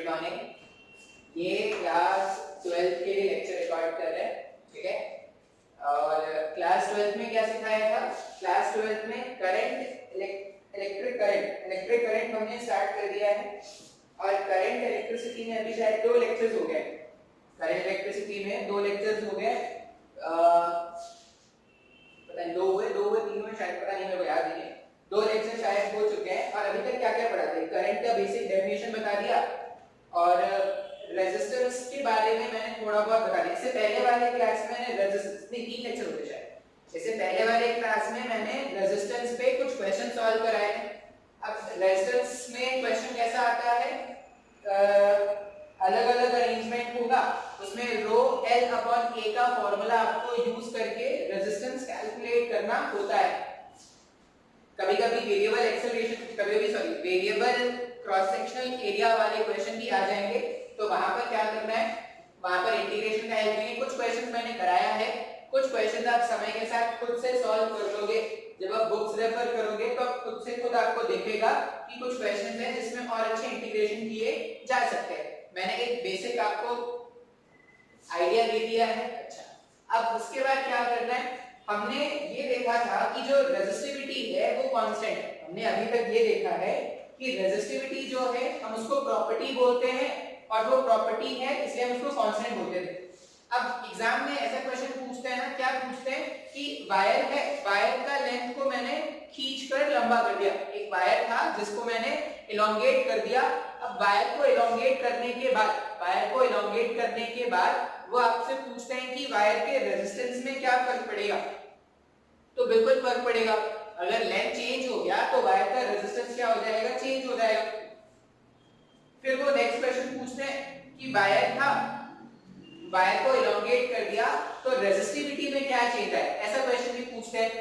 Morning. ये class 12 के लिए लेक्चर रिकॉर्ड कर रहे हैं, ठीक है। और क्लास 12 में क्या सिखाया था? क्लास 12 में करंट इलेक्ट्रिक करंट हमने स्टार्ट कर दिया है। और करंट इलेक्ट्रिसिटी में अभी शायद 2 लेक्चर्स हो गए। करंट इलेक्ट्रिसिटी में 2 लेक्चर्स हो गए, पता नहीं 2 हुए 3 हुए शायद, पता नहीं, मेरे को याद नहीं है। 2 लेक्चर शायद हो चुके हैं। और अभी तक क्या क्या पढ़ा था? करंट का बेसिक डेफिनेशन बता दिया और रेजिस्टेंस के बारे में मैंने थोड़ा बहुत बता दिया। इससे पहले वाले क्लास में मैंने रेजिस्टेंस नहीं 3 लेक्चर होते शायद। इससे पहले वाले क्लास में मैंने रेजिस्टेंस पे कुछ क्वेश्चन सॉल्व कराए थे। अब रेजिस्टेंस में क्वेश्चन कैसा आता है? अलग अलग अरेंजमेंट होगा, उसमें रो एल अपॉन ए का फॉर्मूला आपको यूज करके रेजिस्टेंस कैलकुलेट करना होता है। कभी कभी variable acceleration, variable cross sectional area वाले क्वेश्चन भी आ जाएंगे, तो वहां पर क्या करना है? वहां पर इंटीग्रेशन का हेल्प लेंगे। कुछ क्वेश्चन मैंने कराया है, कुछ क्वेश्चन आप समय के साथ खुद से सॉल्व कर लोगे। जब आप बुक्स रेफर करोगे तो खुद से खुद आपको दिखेगा कि कुछ क्वेश्चन हैं जिसमें और अच्छे इंटीग्रेशन किए जा सकते हैं। मैंने एक बेसिक आपको आइडिया दे दिया है। अच्छा, अब उसके बाद क्या करना है? हमने ये देखा था कि जो रेजिस्टिविटी है वो कांस्टेंट है। हमने अभी तक ये देखा है कि रेजिस्टिविटी जो है हम उसको प्रॉपर्टी बोलते हैं, और वो प्रॉपर्टी है इसलिए हम उसको कांस्टेंट बोलते थे। अब एग्जाम में ऐसा क्वेश्चन पूछते हैं ना, क्या पूछते हैं कि वायर है, वायर का लेंथ को मैंने खींचकर लंबा कर दिया। एक वायर था जिसको मैंने इलोंगेट कर दिया। अब वायर को इलोंगेट करने के बाद वो आपसे पूछते हैं कि वायर के रेजिस्टेंस में क्या फर्क पड़ेगा? तो बिल्कुल फर्क पड़ेगा। अगर लेंथ चेंज हो गया तो वायर का रेजिस्टेंस क्या हो जाएगा? चेंज हो जाएगा। फिर वो नेक्स्ट क्वेश्चन पूछते हैं कि वायर था, वायर को इलोंगेट कर दिया तो रेजिस्टिविटी में क्या चेंज है? ऐसा क्वेश्चन भी पूछते हैं।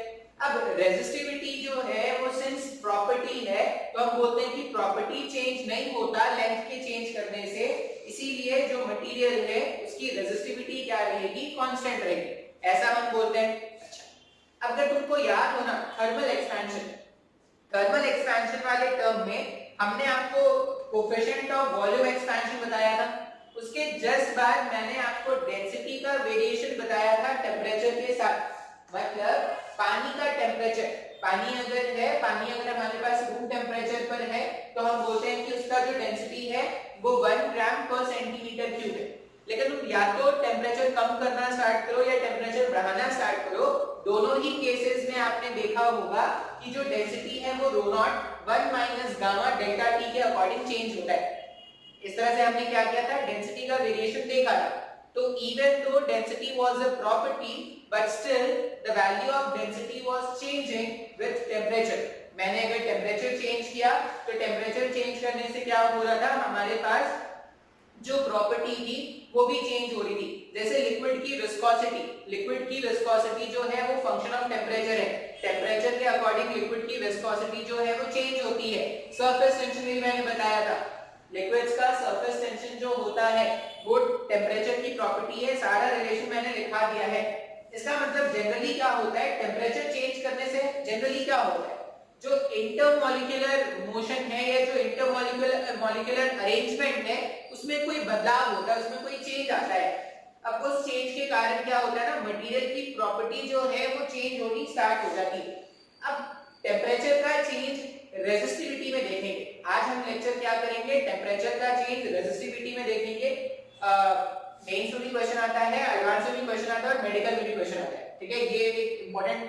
अब रेजिस्टिविटी जो है वो सिंस प्रॉपर्टी है तो हम बोलते हैं कि प्रॉपर्टी चेंज नहीं होता लेंथ के चेंज करने से, इसीलिए जो मटेरियल है उसकी रेजिस्टिविटी क्या रहेगी? कांस्टेंट रहेगी, ऐसा हम बोलते हैं। अच्छा, अगर तुमको याद हो ना थर्मल एक्सपेंशन वाले टर्म में हमने आपको कोएफिशिएंट ऑफ वॉल्यूम एक्सपेंशन बताया था। उसके जस्ट बाद मैंने आपको डेंसिटी का वेरिएशन बताया था टेम्परेचर के साथ। मतलब पानी का टेम्परेचर, पानी अगर हमारे पास रूम टेम्परेचर पर है तो हम बोलते हैं कि उसका जो डेंसिटी है वो 1 ग्राम पर सेंटीमीटर क्यूब है। लेकिन तुम या तो टेम्परेचर कम करना स्टार्ट करो या टेम्परेचर बढ़ाना स्टार्ट करो, दोनों ही केसेस में आपने देखा होगा कि जो डेंसिटी है वो rho naught 1 minus gamma delta T के अकॉर्डिंग चेंज होता है। इस तरह से हमने क्या किया था? डेंसिटी का वेरिएशन देखा था। तो even though density was a property but still the value of density was changing with temperature। मैंने अगर टेम्परेचर चेंज किया तो टेम्परेचर चेंज करने से क्या हो रहा था? हमारे पास जो प्रॉपर्टी थी वो भी चेंज हो रही थी। जैसे लिक्विड की विस्कोसिटी जो है वो फंक्शन ऑफ टेम्परेचर है। टेम्परेचर के अकॉर्डिंग लिक्विड की विस्कोसिटी जो है वो चेंज होती है। सरफेस टेंशन भी मैंने बताया था, लिक्विड्स का सरफेस टेंशन जो होता है वो टेम्परेचर की प्रॉपर्टी है। सारा रिलेशन मैंने लिखा दिया है। इसका मतलब जनरली क्या होता है? टेम्परेचर चेंज करने से जनरली क्या होता है? जो इंटरमॉलिक्यूलर मोशन है या जो इंटरमॉलिक्यूलर अरेंजमेंट है उसमें कोई बदलाव होता है, उसमें कोई चेंज आता है। अब उस चेंज के कारण क्या होता है ना, मटेरियल की प्रॉपर्टी जो है वो चेंज होनी स्टार्ट हो जाती है। अब टेम्परेचर का चेंज रेजिस्टिविटी में देखेंगे। आज हम लेक्चर क्या करेंगे? टेम्परेचर का चेंज रेजिस्टिविटी में देखेंगे। मेंस में भी क्वेश्चन आता है, एडवांस में भी क्वेश्चन आता है और मेडिकल में भी क्वेश्चन आता है, ठीक है। ये एक इंपॉर्टेंट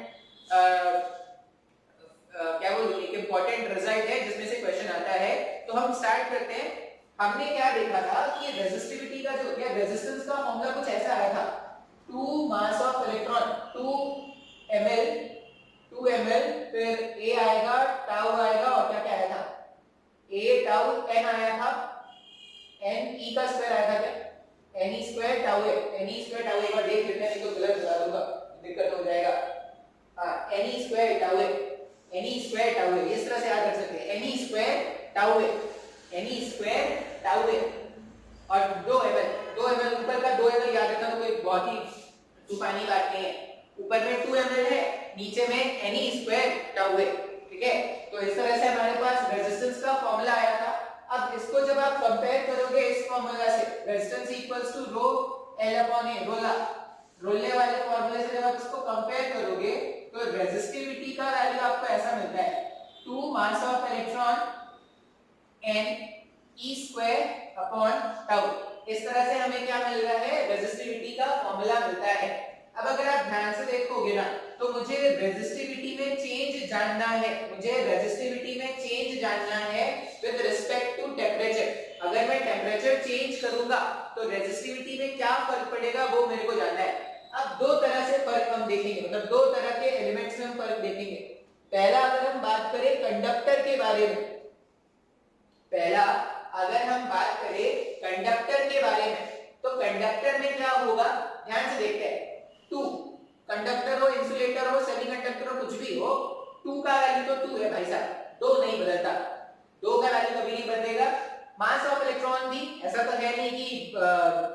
क्या बोलूं, एक इंपॉर्टेंट रिजल्ट है जिसमें से क्वेश्चन आता है। तो हम स्टार्ट करते हैं। हमने क्या देखा था कि रेजिस्टिविटी का जो या रेजिस्टेंस का फॉर्मूला कुछ ऐसा आया था, 2 मास ऑफ इलेक्ट्रॉन 2 ml, फिर a आएगा, टाउ आएगा और क्या क्या आया था? a टाउ n आया था, n e का स्क्वायर आया था क्या? n e square tau a, n e square tau a का देख लेते हैं, नहीं तो गलत बता दूंगा, दिक्कत हो जाएगा। हां, n e square tau a, n e square tau a, इस तरह से याद रख सकते हैं। n e square tau a, n e square tau a और 2 ml ऊपर का 2 ml याद रखना, तो कोई बहुत ही तूफानी बात नहीं है। ऊपर में 2 ml है, नीचे में n e स्क्वायर टाउ है, ठीक है। तो इस तरह से हमारे पास रेजिस्टेंस का फॉर्मूला आया था। अब इस इसको जब आप कंपेयर करोगे इस फॉर्मूला से, resistance equals to rho L upon A, रोलने वाले फॉर्मूले से जब आप इसको कंपेयर करोगे तो रेजिस्टिविटी का वैल्यू आपको ऐसा मिलता है 2 mass of electron n e square upon tau. इस तरह से हमें क्या मिल रहा है, रेजिस्टिविटी का फॉर्मूला मिलता है। अब अगर आप ध्यान से देखोगे ना तो मुझे रेजिस्टिविटी में चेंज जानना है, विद रिस्पेक्ट टू टेम्परेचर। अगर मैं टेम्परेचर चेंज करूंगा तो रेजिस्टिविटी में क्या फर्क पड़ेगा वो मेरे को जानना है। अब दो तरह से फर्क हम देखेंगे, मतलब दो तरह के एलिमेंट्स में हम फर्क देखेंगे। पहला अगर हम बात करें कंडक्टर के बारे में, तो कंडक्टर में क्या होगा, ध्यान से देखते हैं। 2 कंडक्टर हो, इंसुलेटर हो, सेमीकंडक्टर हो, कुछ भी हो, 2 का वैल्यू तो 2 है भाई साहब, 2 नहीं बदलता, 2 का वैल्यू कभी नहीं बदलेगा। मास ऑफ इलेक्ट्रॉन भी ऐसा तो है नहीं कि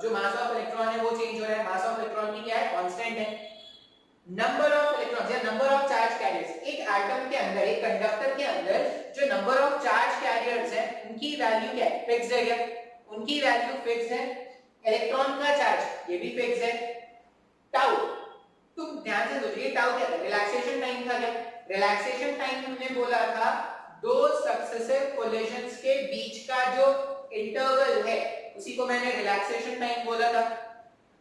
जो मास ऑफ इलेक्ट्रॉन है वो चेंज हो रहा है, मास ऑफ इलेक्ट्रॉन भी क्या है, कांस्टेंट है। नंबर ऑफ इलेक्ट्रॉन्स या नंबर ऑफ चार्ज कैरियर्स, एक एटम के अंदर, एक कंडक्टर के अंदर जो नंबर ऑफ चार्ज कैरियर्स है उनकी वैल्यू क्या है, फिक्स्ड है क्या, उनकी वैल्यू फिक्स्ड है। इलेक्ट्रॉन का चार्ज ये भी फिक्स्ड है। टाउ, तुम ध्यान से सोचिए, टाउ क्या था, रिलैक्सेशन टाइम था क्या, रिलैक्सेशन टाइम हमने बोला था दो सक्सेसिव कोलिजन्स के बीच का जो इंटरवल है उसी को मैंने रिलैक्सेशन टाइम बोला था।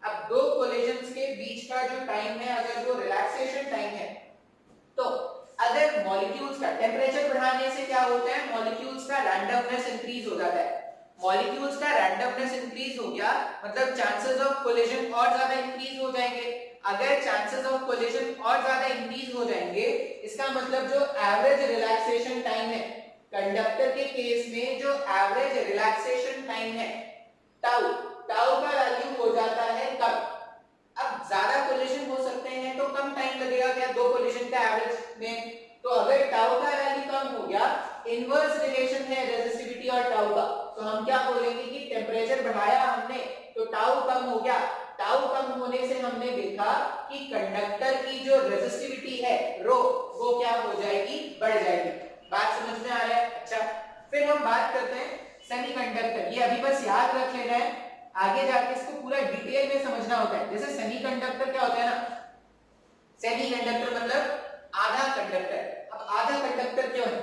अब दो कोलिजन्स के बीच का जो टाइम है, अगर वो रिलैक्सेशन टाइम है, तो अगर मॉलिक्यूल्स का टेम्परेचर बढ़ाने से क्या होता है, मॉलिक्यूल्स का रैंडमनेस इंक्रीज हो जाता है। मॉलिक्यूल्स का रैंडमनेस इंक्रीज हो गया मतलब चांसेस ऑफ कोलिजन और ज्यादा इंक्रीज हो जाएंगे। अगर चांसेस ऑफ कोलिजन और ज्यादा इंक्रीज हो जाएंगे, इसका मतलब जो एवरेज रिलैक्सेशन टाइम है, कंडक्टर के केस में जो एवरेज रिलैक्सेशन टाइम है टाउ, टाउ का वैल्यू हो जाता है कम। अब ज्यादा कोलिजन हो सकते हैं तो कम टाइम लगेगा क्या, दो कोलिजन का एवरेज में, तो अगर टाउ का वैल्यू कम हो गया, इनवर्स रिलेशन है रेजिस्टिविटी और टाउ का, तो हम क्या बोलेंगे कि टेम्परेचर बढ़ाया हमने तो टाउ कम हो गया। टाउ कम होने से हमने देखा कि कंडक्टर की जो रेजिस्टिविटी है रो, वो क्या हो जाएगी, बढ़ जाएगी। बात समझ में आ रहा है? अच्छा, फिर हम बात करते हैं सेमीकंडक्टर। ये अभी बस याद रख लेना है, आगे जाके इसको पूरा डिटेल में समझना होता है। जैसे सेमीकंडक्टर क्या होता है ना, सेमीकंडक्टर मतलब आधा कंडक्टर। अब आधा कंडक्टर क्यों है,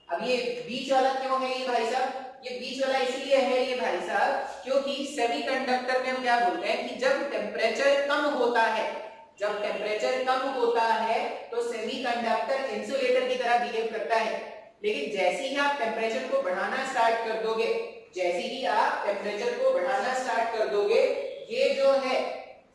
अब ये बीच वाला क्यों है ये भाई साहब, ये बीच वाला इसलिए है ये भाई साहब क्योंकि सेमीकंडक्टर में हम क्या बोलते हैं कि जब टेम्परेचर कम होता है, जब टेम्परेचर कम होता है तो सेमीकंडक्टर इंसुलेटर की तरह बिहेव करता है। लेकिन जैसे ही आप टेम्परेचर को बढ़ाना स्टार्ट कर दोगे, जैसे ही आप टेम्परेचर को बढ़ाना स्टार्ट कर दोगे, ये जो है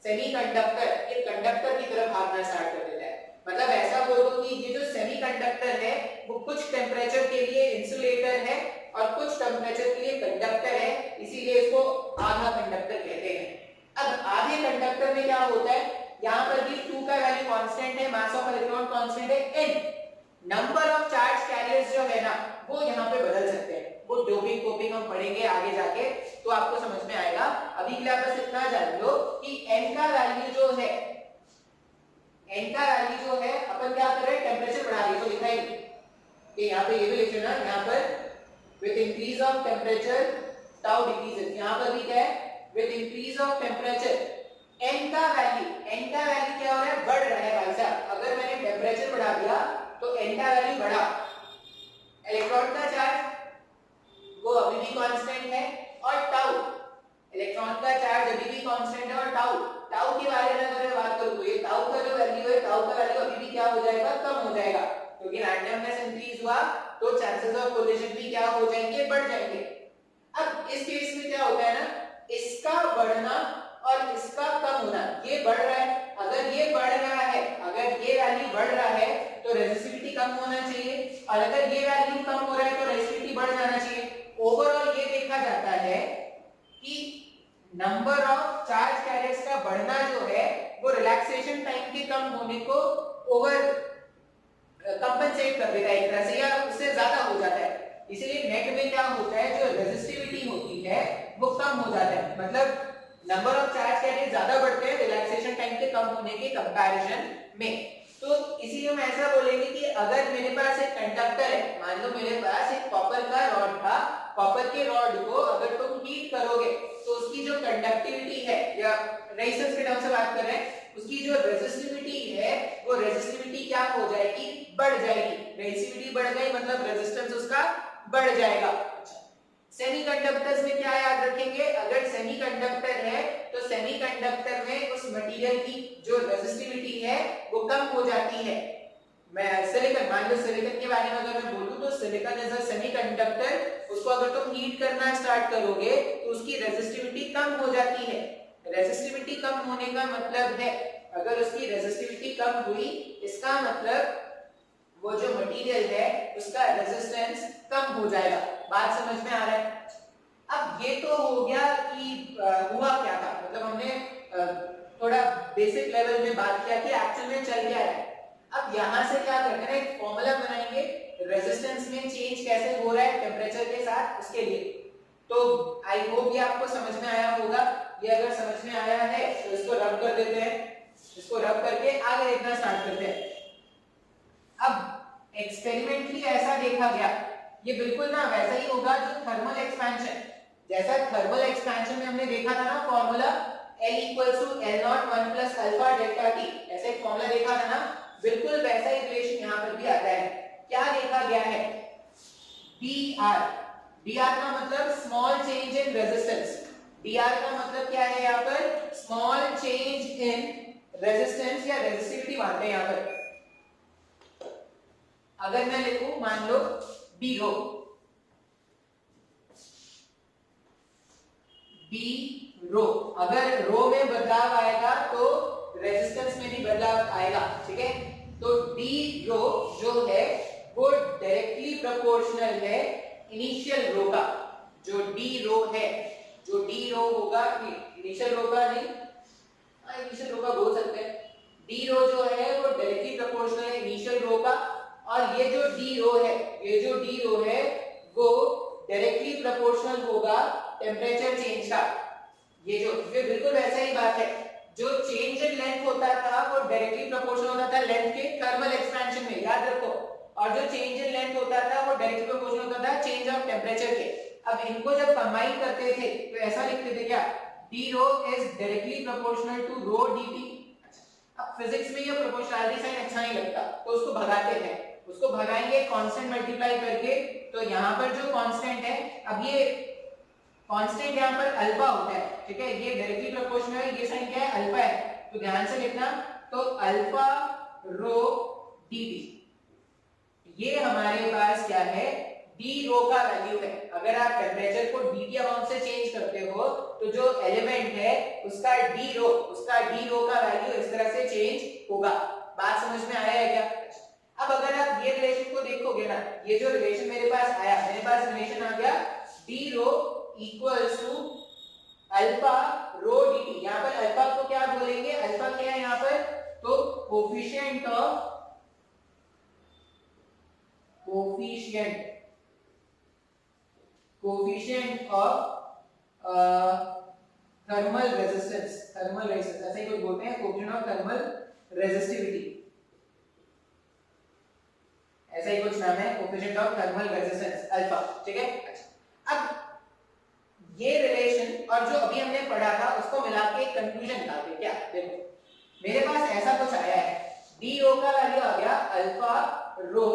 सेमीकंडक्टर, ये कंडक्टर की तरफ भागना स्टार्ट कर देता है। मतलब ऐसा बोल दो कि ये जो सेमीकंडक्टर है वो कुछ टेम्परेचर के लिए इंसुलेटर है और कुछ टेम्परेचर के लिए कंडक्टर है, इसीलिए इसको आधा कंडक्टर कहते हैं। अब आधे कंडक्टर में क्या होता है, यहाँ पर भी 2 का वैल्यू कांस्टेंट है, मास ऑफ इलेक्ट्रॉन कांस्टेंट है n, number of charge carriers जो है ना वो यहाँ पे बदल सकते हैं। वो डोपिंग कोपिंग हम पढ़ेंगे आगे जाके तो आपको समझ में आएगा। अभी के लिए आप बस इतना जान लो कि n का वैल्यू जो है, n का वैल्यू जो है अपन क्या कर रहे हैं, टेम्परेचर बढ़ा रही है, तो लिखा ही कि यहाँ पे ये भी लिख लेना, यहाँ पर with increase of temperature tau decreases, यहाँ पर भी क्या है, with increase of temperature n का वैल्यू क्या हो रहा है, बढ़ रहा है भाई साहब। अगर मैंने टेम्परेचर बढ़ा दिया तो n का वैल्यू बढ़ा, इलेक्ट्रॉन का चार्ज वो अभी भी कांस्टेंट है और टाउ, इलेक्ट्रॉन का चार्ज अभी भी कांस्टेंट है और टाउ के बारे में अगर मैं बात करूं तो ये टाउ का जो वैल्यू है, टाउ का वैल्यू अभी भी क्या हो जाएगा, कम हो जाएगा, क्योंकि रैंडमनेस इंक्रीज हुआ तो चांसेस ऑफ कोलिजन भी क्या हो जाएंगे, बढ़ जाएंगे। अब इस केस में क्या होता है ना, इसका बढ़ना और इसका कम होना, ये बढ़ रहा है, अगर ये बढ़ रहा है, अगर ये वैल्यू बढ़ रहा है तो रेजिस्टिविटी कम होना चाहिए, और अगर ये वैल्यू कम हो रहा है तो रेजिस्टिविटी बढ़ जाना चाहिए। ओवरऑल ये देखा जाता है कि नंबर ऑफ चार्ज कैरियर्स का बढ़ना जो है वो रिलैक्सेशन टाइम के कम होने को ओवर कंपनसेट कर देता है एक तरह से, या उससे ज्यादा हो जाता है। इसलिए नेट में क्या होता है, जो रेजिस्टिविटी होती है वो कम हो जाता है, मतलब नंबर ऑफ चार्ज कैरियर ज्यादा बढ़ते हैं रिलैक्सेशन टाइम के कम होने के कंपैरिजन में। तो इसीलिए हम ऐसा बोलेंगे कि अगर मेरे पास एक कंडक्टर है, मान लो मेरे पास एक कॉपर का रॉड था कॉपर के रॉड को अगर तुम हीट करोगे तो उसकी जो कंडक्टिविटी है, या रेजिस्टेंस के टर्म से बात कर रहे हैं, उसकी जो रेजिस्टिविटी है वो रेजिस्टिविटी क्या हो जाएगी, बढ़ जाएगी। रेजिस्टिविटी बढ़ गई मतलब रेजिस्टेंस उसका बढ़ जाएगा। सेमीकंडक्टर्स में क्या याद रखेंगे, अगर सेमीकंडक्टर है तो सेमीकंडक्टर में उस मटेरियल की जो रेजिस्टिविटी है वो कम हो जाती है। मैं सिलिकॉन, मान लो सिलिकॉन के बारे में अगर मैं बोलूं तो सिलिकॉन इज अ सेमीकंडक्टर, उसको अगर तुम हीट करना स्टार्ट करोगे तो उसकी रेजिस्टिविटी कम हो जाती है। रेजिस्टिविटी कम होने का मतलब है, अगर उसकी रेजिस्टिविटी कम हुई इसका मतलब वो जो मटेरियल है उसका रेजिस्टेंस कम हो जाएगा। बात समझ में आ रहा है? अब ये तो हो गया कि हुआ क्या था, मतलब हमने थोड़ा बेसिक लेवल में बात किया कि एक्चुअल में चल क्या रहा है। अब यहां से क्या करते हैं, एक फॉर्मूला बनाएंगे रेजिस्टेंस में चेंज कैसे हो रहा है टेंपरेचर के साथ, उसके लिए। तो आई होप ये आपको समझ में आया होगा। ये अगर समझ में आया है तो इसको रब कर देते हैं, इसको रब करके आगे देखना स्टार्ट करते हैं। अब एक्सपेरिमेंटली ऐसा देखा गया, ये बिल्कुल ना वैसा ही होगा जो थर्मल एक्सपेंशन, जैसा थर्मल एक्सपेंशन में हमने देखा था ना formula L equals to L naught 1 plus alpha delta T, ऐसे एक फॉर्मूला देखा था ना, बिल्कुल वैसा ही रिलेशन यहाँ पर भी आता है। क्या देखा गया है, dr, dr का मतलब small change in resistance, dr का मतलब क्या है यहाँ पर, स्मॉल चेंज इन रेजिस्टेंस या रेजिस्टिविटी मानते हैं यहाँ पर। अगर मैं लिखूं मान लो d रो, d रो, अगर रो में बदलाव आएगा तो रेजिस्टेंस में भी बदलाव आएगा, ठीक है। तो d रो जो है वो डायरेक्टली प्रोपोर्शनल है इनिशियल रो का। जो d रो है, जो d रो होगा, इनिशियल रो का नहीं, इनिशियल रो का बोल सकते हैं, d रो जो है वो डायरेक्टली प्रोपोर्शनल है इनिशियल रो का। और ये जो d रो है, ये जो d रो है वो डायरेक्टली प्रोपोर्शनल होगा टेंपरेचर चेंज का। ये जो ये बिल्कुल वैसा ही बात है, जो चेंज इन लेंथ होता था वो डायरेक्टली प्रोपोर्शनल होता था लेंथ के थर्मल एक्सपेंशन में, याद रखो। और जो चेंज इन लेंथ होता था वो डायरेक्टली प्रोपोर्शनल होता था चेंज ऑफ टेंपरेचर के। अब इनको जब कंबाइन करते थे तो ऐसा लिखते थे क्या, d rho is directly proportional to rho dt। अब फिजिक्स में ये प्रोपोर्शनैलिटी साइन अच्छा नहीं लगता तो उसको भगाते थे, उसको भगाएंगे कांस्टेंट मल्टीप्लाई करके। तो यहाँ पर जो कांस्टेंट है, अब ये कांस्टेंट यहाँ पर अल्फा होता है, ठीक है, ये डायरेक्टली प्रोपोर्शनल है, ये साइन क्या है, अल्फा है, तो ध्यान से लिखना। तो अल्फा रो dt, ये हमारे पास क्या है, d रो का वैल्यू है। अगर आप टेंपरेचर को dt अमाउंट से चेंज करते हो तो जो एलिमेंट है उसका d रो का वैल्यू इस तरह से चेंज होगा। बात समझ में आया है क्या? अब अगर आप ये रिलेशन को देखोगे ना, ये जो रिलेशन मेरे पास आया, मेरे पास रिलेशन आ गया d rho equals to alpha rho dt। यहाँ पर अल्फा को क्या बोलेंगे, अल्फा क्या है यहाँ पर, तो कोफिशिएंट ऑफ थर्मल रेजिस्टेंस, ऐसे ही कुछ बोलते हैं, कोफिशिएंट ऑफ थर्मल रेजिस्टिविटी, ऐसा ही कुछ नाम है, coefficient of thermal resistance alpha, ठीक है। अच्छा, अब ये रिलेशन और जो अभी हमने पढ़ा था उसको मिला के एक कंक्लूजन निकालते हैं क्या। देखो मेरे पास ऐसा कुछ आया है, d रो का वैल्यू आ गया अल्फा रो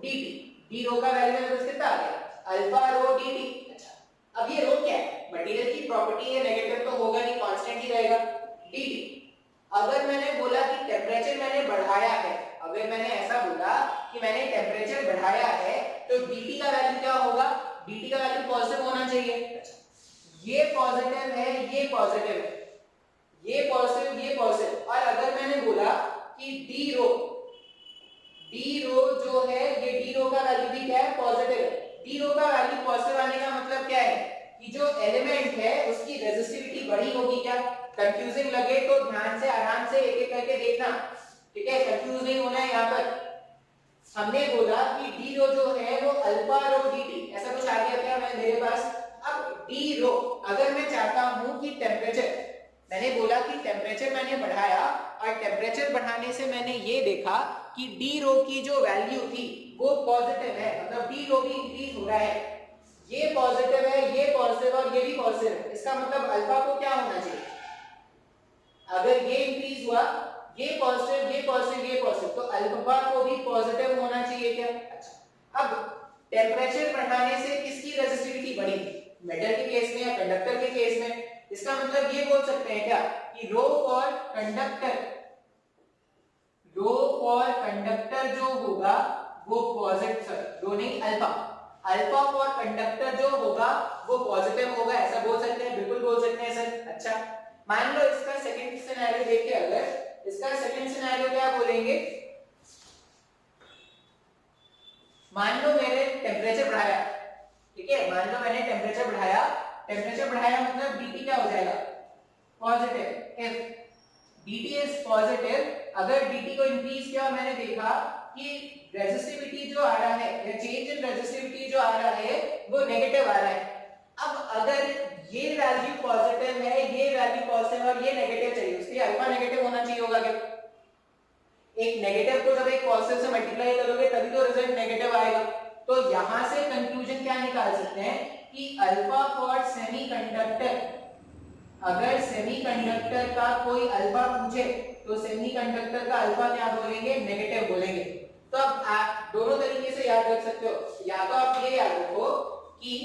dt, d रो का वैल्यू मेरे पास कितना आ गया, अल्फा रो dt। अच्छा, अब ये रो क्या है, मटेरियल की प्रॉपर्टी है, नेगेटिव तो होगा नहीं, कांस्टेंट ही रहेगा dt। अगर मैंने बोला कि टेंपरेचर मैंने बढ़ाया है, अगर मैंने ऐसा बोला कि मैंने टेंपरेचर बढ़ाया है तो dt का वैल्यू क्या होगा, dt का वैल्यू पॉजिटिव होना चाहिए। ये पॉजिटिव है, ये पॉजिटिव है, ये पॉजिटिव, ये पॉजिटिव। और अगर मैंने बोला कि d रो जो है, ये d रो का वैल्यू भी क्या है, पॉजिटिव है। d रो का वैल्यू पॉजिटिव आने का मतलब क्या है कि जो एलिमेंट है उसकी रेजिस्टिविटी बढ़ी होगी क्या। कंफ्यूजिंग लगे तो ध्यान से आराम से एक एक करके देखना, ठीक है, कंफ्यूज नहीं होना है। यहाँ पर हमने बोला कि d रो जो है वो अल्फा रो dt, ऐसा कुछ आ गया क्या मेरे पास। अब d रो, अगर मैं चाहता हूं कि टेंपरेचर, मैंने बोला कि टेंपरेचर मैंने बढ़ाया और टेंपरेचर बढ़ाने से मैंने ये देखा कि d रो की जो वैल्यू थी वो पॉजिटिव है, मतलब d रो भी इंक्रीज हो रहा है। ये पॉजिटिव है, ये पॉजिटिव और ये भी पॉजिटिव है, इसका मतलब अल्फा को क्या होना चाहिए, अगर ये इंक्रीज हुआ, ये पॉजिटिव, ये पॉजिटिव, ये पॉजिटिव, तो अल्फा को भी पॉजिटिव होना चाहिए क्या। अच्छा, अब टेम्परेचर बढ़ाने से किसकी रेजिस्टिविटी बढ़ेगी, मेटल के केस में या कंडक्टर के केस में। इसका मतलब ये बोल सकते हैं क्या कि rho for conductor, rho for conductor जो होगा वो पॉजिटिव, सर रो नहीं अल्फा, अल्फा फॉर कंडक्टर जो होगा वो पॉजिटिव होगा, ऐसा बोल सकते हैं, बिल्कुल बोल सकते हैं सर। अच्छा, मान लो इसका सेकंड सिनेरियो देखिए, अगर इसका सेकंड सिनेरियो क्या बोलेंगे, मान लो मैंने टेम्परेचर बढ़ाया, ठीक है, मान लो मैंने टेम्परेचर बढ़ाया, टेम्परेचर बढ़ाया मतलब dt क्या हो जाएगा, positive. If dt is positive, अगर dt को इंक्रीज किया और मैंने देखा कि रेजिस्टिविटी जो आ रहा है या चेंज इन रेजिस्टिविटी जो आ रहा है वो नेगेटिव आ रहा है, अब अगर ये वैल्यू पॉजिटिव है, ये वैल्यू पॉजिटिव और ये नेगेटिव चाहिए, उसके अल्फा नेगेटिव होना चाहिए होगा क्या, एक नेगेटिव को जब एक पॉजिटिव से मल्टीप्लाई करोगे तभी तो रिजल्ट नेगेटिव आएगा। तो यहां से कंक्लूजन क्या निकाल सकते हैं कि अल्फा फॉर सेमीकंडक्टर, अगर सेमीकंडक्टर का कोई अल्फा पूछे तो सेमीकंडक्टर का अल्फा क्या बोलेंगे, नेगेटिव बोलेंगे। तो अब आप दोनों तरीके से याद रख सकते हो, या तो आप ये याद रखो कि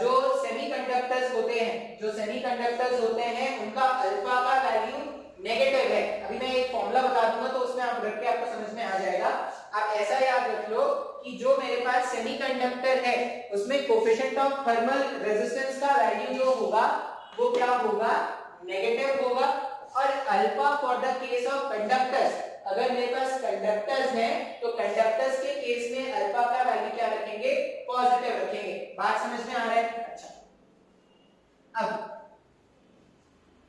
जो सेमीकंडक्टर्स होते हैं, जो सेमीकंडक्टर्स होते हैं उनका अल्फा का वैल्यू नेगेटिव है। अभी मैं एक फॉर्मूला बता दूंगा तो उसमें आप रख के आपको समझ में आ जाएगा। आप ऐसा याद रख लो कि जो मेरे पास सेमीकंडक्टर है उसमें कोएफिशिएंट ऑफ थर्मल रेजिस्टेंस का वैल्यू जो होगा वो क्या होगा, नेगेटिव होगा। और alpha for the case of conductors, अगर मेरे पास कंडक्टर्स हैं तो कंडक्टर्स के केस में अल्फा का वैल्यू क्या रखेंगे, पॉजिटिव रखेंगे। बात समझ में आ रहा है। अच्छा, अब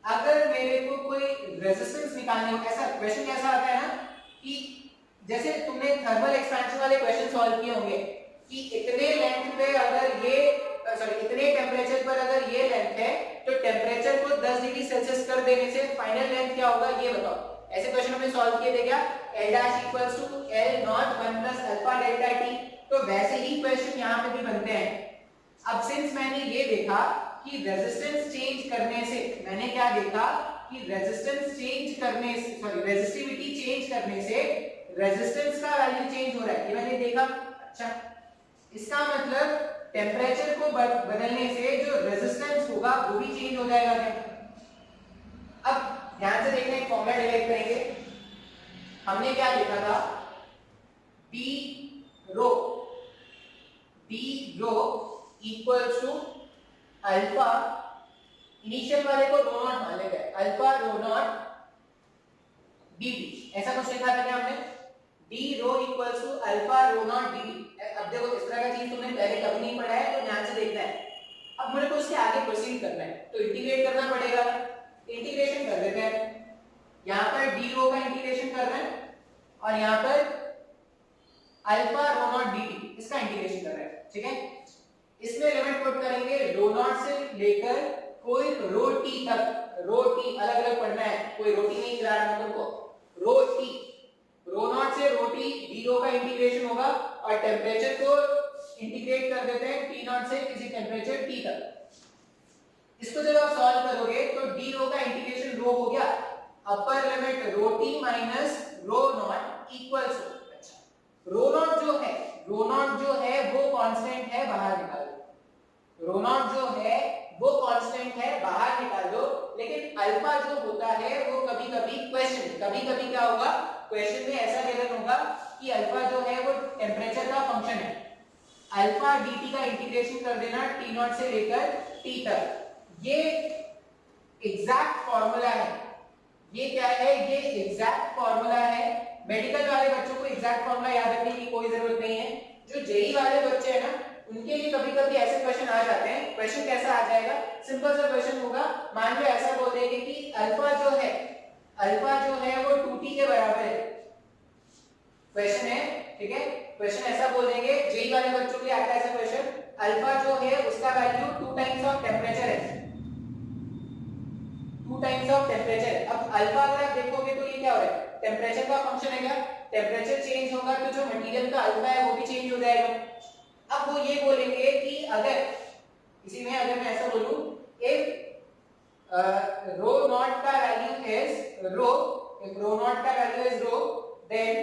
अगर मेरे को कोई रेजिस्टेंस निकालने हो, ऐसा क्वेश्चन कैसा आता है ना कि जैसे तुमने थर्मल एक्सपेंशन वाले क्वेश्चन सॉल्व किए होंगे कि इतने लेंथ पे अगर ये इतने टेम्परेचर पर अगर ये लेंथ है तो टेम्परेचर को 10 डिग्री सेल्सियस कर देने से फाइनल लेंथ क्या होगा, ये बताओ। ऐसे क्वेश्चन हमने सॉल्व किए थे क्या, L' = L not 1 + alpha delta t। तो वैसे ही क्वेश्चन यहां पे भी बनते हैं। अब सिंस मैंने ये देखा कि रेजिस्टेंस चेंज करने से, मैंने क्या देखा कि रेजिस्टेंस चेंज करने से, रेजिस्टिविटी चेंज करने से रेजिस्टेंस का वैल्यू चेंज हो रहा है, ये मैंने देखा। अच्छा, इसका मतलब टेम्परेचर को बदलने से जो रेजिस्टेंस होगा वो भी चेंज हो जाएगा क्या। अब ध्यान से देखना, एक फॉर्मूला डिराइव करेंगे। हमने क्या लिखा था, d rho equals to alpha, initial वाले को रो नॉट मान लेते हैं, अल्फा रो नॉट dt, ऐसा कुछ लिखा था क्या हमने, d rho equals to alpha rho naught dt। अब देखो इस तरह का चीज तुमने पहले कभी नहीं पढ़ा है तो ध्यान से देखना है। अब मेरे को इसके आगे प्रोसीड करना है तो इंटीग्रेट करना पड़ेगा, इंटीग्रेशन कर देते हैं। यहां पर d रो का इंटीग्रेशन कर रहे हैं और यहां पर अल्फा रो नॉट dt, इसका इंटीग्रेशन कर रहे हैं, ठीक है। इसमें लिमिट पुट करेंगे रो नॉट से लेकर कोई रो टी तक, रो टी अलग अलग पढ़ना है, कोई रोटी नहीं खिला रहा मैं तुमको, रो टी, रो नॉट से रो टी, डी रो का इंटीग्रेशन होगा और टेम्परेचर को इंटीग्रेट कर देते हैं टी नॉट से किसी टेम्परेचर टी तक। इसको जब आप सॉल्व करोगे तो डी रो का इंटीग्रेशन रो हो गया, अपर लिमिट रो T minus rho naught equals, अच्छा रो नॉट जो है, रो नॉट जो है वो कांस्टेंट है, बाहर निकाल दो, रो नॉट जो है वो कांस्टेंट है, बाहर निकाल दो। लेकिन अल्फा जो होता है वो कभी-कभी क्वेश्चन, कभी-कभी क्या होगा, क्वेश्चन में ऐसा गिवन होगा कि अल्फा जो है वो टेम्परेचर का फंक्शन है, अल्फा dt का इंटीग्रेशन कर देना t नॉट से लेकर t तक। ये एग्जैक्ट फार्मूला है, ये क्या है, ये एग्जैक्ट फार्मूला है। मेडिकल वाले बच्चों को एग्जैक्ट फार्मूला याद रखने की कोई जरूरत नहीं है, जो जेई वाले बच्चे हैं ना उनके लिए कभी-कभी ऐसे क्वेश्चन आ जाते हैं। क्वेश्चन कैसा आ जाएगा, सिंपल सा क्वेश्चन होगा, मान लो ऐसा बोल देंगे कि अल्फा जो है वो 2t के बराबर है, क्वेश्चन है, ठीक है। क्वेश्चन ऐसा बोल देंगे, जेई वाले बच्चों के लिए आता है ऐसा क्वेश्चन, अल्फा जो है उसका वैल्यू 2 टाइम्स ऑफ टेम्परेचर है, 2 टाइम्स ऑफ टेम्परेचर। अब अल्फा अगर आप देखोगे तो ये क्या हो रहा है, टेम्परेचर का फंक्शन है क्या, टेम्परेचर चेंज होगा तो जो मटेरियल का अल्फा है वो भी चेंज हो जाएगा। अब वो ये बोलेंगे कि अगर मैं ऐसा बोलूं, इफ रो नॉट का value is rho, if rho naught का value is rho, then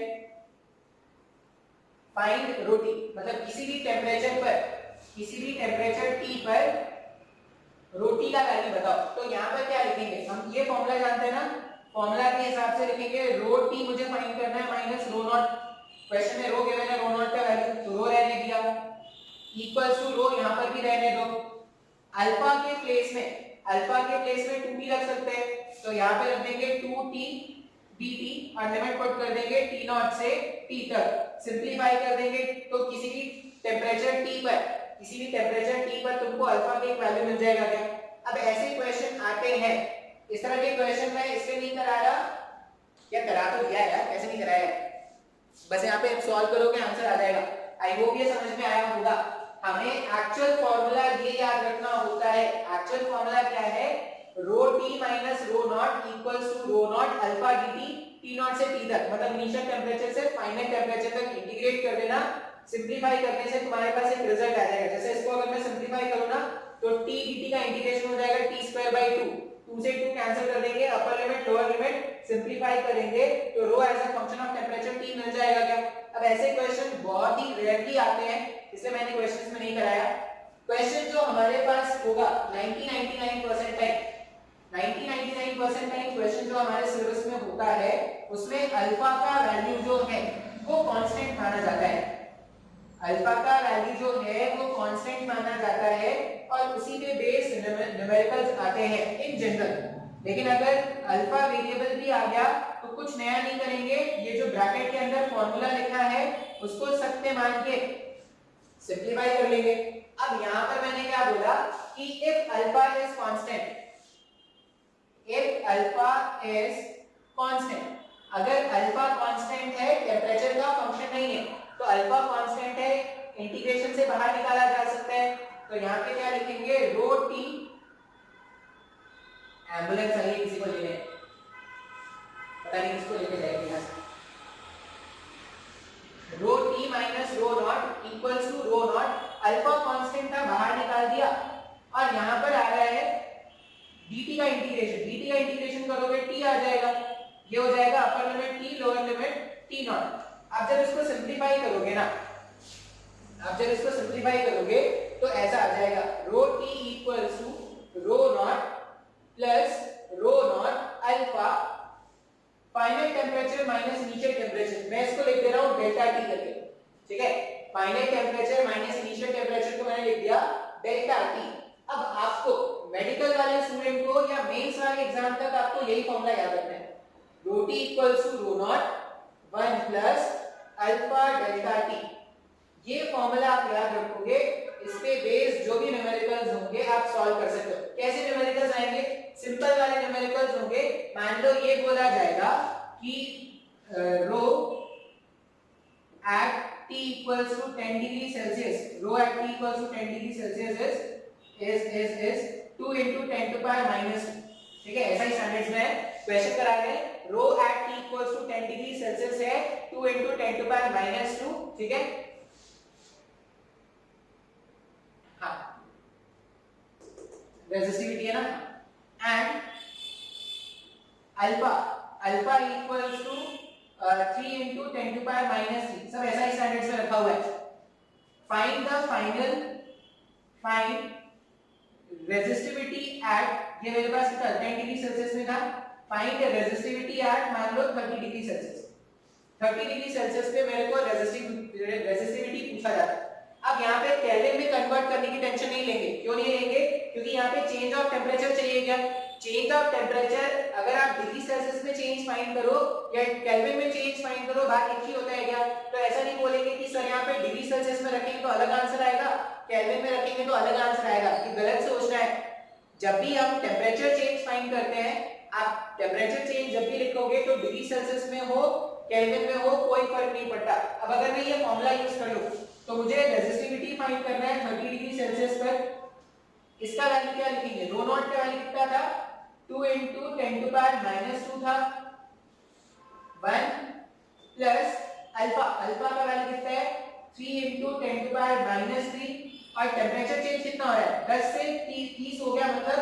find rho T, मतलब किसी भी टेम्परेचर टी पर रो टी का वैल्यू बताओ। तो यहाँ पर क्या लिखेंगे हम, ये फॉर्मूला जानते हैं ना, फॉर्मूला के हिसाब से लिखेंगे रो टी मुझे फाइंड करना है माइनस रो नॉट, क्वेश्चन में रो गिवन है, रो नॉट का वैल्यू, तो रो रहने दिया, इक्वल्स टू रो यहाँ पर भी रहने दो, अल्फा के प्लेस में 2t रख सकते हैं, तो यहाँ पे रख देंगे 2t dt और लिमिट पुट कर देंगे t नॉट से t तक, सिंपलीफाई कर देंगे तो किसी भी टेम्परेचर t पर तुमको अल्फा की एक वैल्यू मिल जाएगा क्या। अब ऐसे क्वेश्चन आते हैं, इस तरह के क्वेश्चन मैं इसलिए नहीं करा रहा, या करा तो दिया है, कैसे नहीं कराया है, बस यहाँ पे सॉल्व करोगे आंसर आ जाएगा। आई होप ये समझ में आया होगा। हमें एक्चुअल फॉर्मूला ये याद रखना होता है, एक्चुअल फॉर्मूला क्या है, rho T minus rho naught equals to rho naught alpha dt t naught से t तक, मतलब इनिशियल टेम्परेचर से फाइनल टेम्परेचर तक इंटीग्रेट कर देना, सिंपलीफाई करने से तुम्हारे पास एक रिजल्ट आ जाएगा। जैसे इसको अगर मैं सिंपलीफाई करूं ना तो t dt का इंटीग्रेशन हो जाएगा t²/2, 2 से 2 कैंसिल कर देंगे, upper limit lower limit simplify करेंगे तो rho as a function of temperature t मिल जाएगा क्या। अब ऐसे क्वेश्चन बहुत ही रेयरली आते हैं, इसलिए मैंने क्वेश्चंस में नहीं कराया। क्वेश्चन जो हमारे पास होगा 99% टाइम क्वेश्चन जो हमारे सिलेबस में होता है उसमें अल्फा का वैल्यू जो है वो कांस्टेंट माना जाता है, अल्फा का वैल्यू जो है वो कांस्टेंट माना जाता है और उसी पे बेस न्यूमेरिकल्स आते हैं इन जनरल। लेकिन अगर अल्फा वेरिएबल भी आ गया तो कुछ नया नहीं करेंगे, ये जो ब्रैकेट के अंदर फॉर्मूला लिखा है उसको सत्य मान के सिंपलीफाई कर लेंगे। अब यहां पर मैंने क्या बोला कि इफ अल्फा इज कांस्टेंट, अगर अल्फा कांस्टेंट है, टेम्परेचर का फंक्शन नहीं है, तो अल्फा कांस्टेंट है, इंटीग्रेशन से बाहर निकाला जा सकता है, तो यहां पे क्या लिखेंगे रो टी, एम्बुलेंस आई है किसी को लेने, पता नहीं किसको लेके जाएंगे यहां से, rho T minus rho naught equals to rho naught, alpha constant था बाहर निकाल दिया और यहां पर आ रहा है dt का इंटीग्रेशन करोगे t आ जाएगा, ये हो जाएगा upper limit t lower limit t naught. अब जब इसको सिंपलीफाई करोगे तो ऐसा आ जाएगा rho t equals to rho naught plus rho naught alpha final temperature minus initial temperature, मैं इसको लिख दे रहा हूं डेल्टा t करके, ठीक है, final temperature minus initial temperature को मैंने लिख दिया डेल्टा t। अब आपको मेडिकल वाले स्टूडेंट को या मेंस वाले एग्जाम तक आपको यही फॉर्मूला याद रखना है, rho T equals to rho naught 1 plus alpha delta t, ये फॉर्मूला आप याद रखोगे, इस पे बेस जो भी न्यूमेरिकल्स होंगे आप सॉल्व कर सकते हो। कैसे न्यूमेरिकल्स आएंगे, सिंपल वाले न्यूमेरिकल्स होंगे, मान लो ये बोला जाएगा कि रो at t equals to 10 degree Celsius, rho at t equals to 10 degree Celsius is 2 into 10 to power minus 2, ठीक है, ऐसा ही स्टैंडर्ड्स में है, क्वेश्चन करा रहे हैं रो at t equals to 10 degree Celsius है 2 into 10 to power minus 2, ठीक है, हाँ रेजिस्टिविटी है ना, and alpha equals to 3 into 10 to power minus 3, सब ऐसा ही स्टैंडर्ड्स में रखा हुआ है। फाइंड रेजिस्टिविटी एट, ये मेरे पास कितना 10 डिग्री सेल्सियस में था, फाइंड रेजिस्टिविटी एट मान लो 30 डिग्री सेल्सियस, 30 डिग्री सेल्सियस पे मेरे को रेजिस्टिविटी पूछा जाता है। अब यहाँ पे केल्विन में कन्वर्ट करने की टेंशन नहीं लेंगे, क्यों नहीं लेंगे, क्योंकि यहाँ पे चेंज ऑफ टेम्परेचर चाहिए, क्या चेंज ऑफ टेम्परेचर, अगर आप डिग्री सेल्सियस में चेंज फाइंड करो या केल्विन में चेंज फाइंड करो बात एक ही होता है क्या, तो ऐसा नहीं बोलेंगे कि सर यहाँ पे डिग्री सेल्सियस में रखेंगे तो अलग आंसर आएगा, केल्विन में रखेंगे तो अलग आंसर आएगा, ये गलत सोचना है। जब भी हम टेम्परेचर चेंज फाइंड करते हैं, आप टेम्परेचर चेंज जब भी लिखोगे तो डिग्री सेल्सियस में हो केल्विन में हो कोई फर्क नहीं पड़ता। अब अगर मैं ये फॉर्मूला यूज कर लूं तो मुझे रेजिस्टिविटी फाइंड करना है 30 डिग्री सेल्सियस पर, इसका वैल्यू क्या लिखेंगे, रो नॉट का वैल्यू कितना था 2 into 10 to power minus 2 था, 1 प्लस अल्फा का वैल्यू कितना है 3 into 10 to power minus 3 और टेम्परेचर चेंज कितना हो रहा है 10 से 30 हो गया, मतलब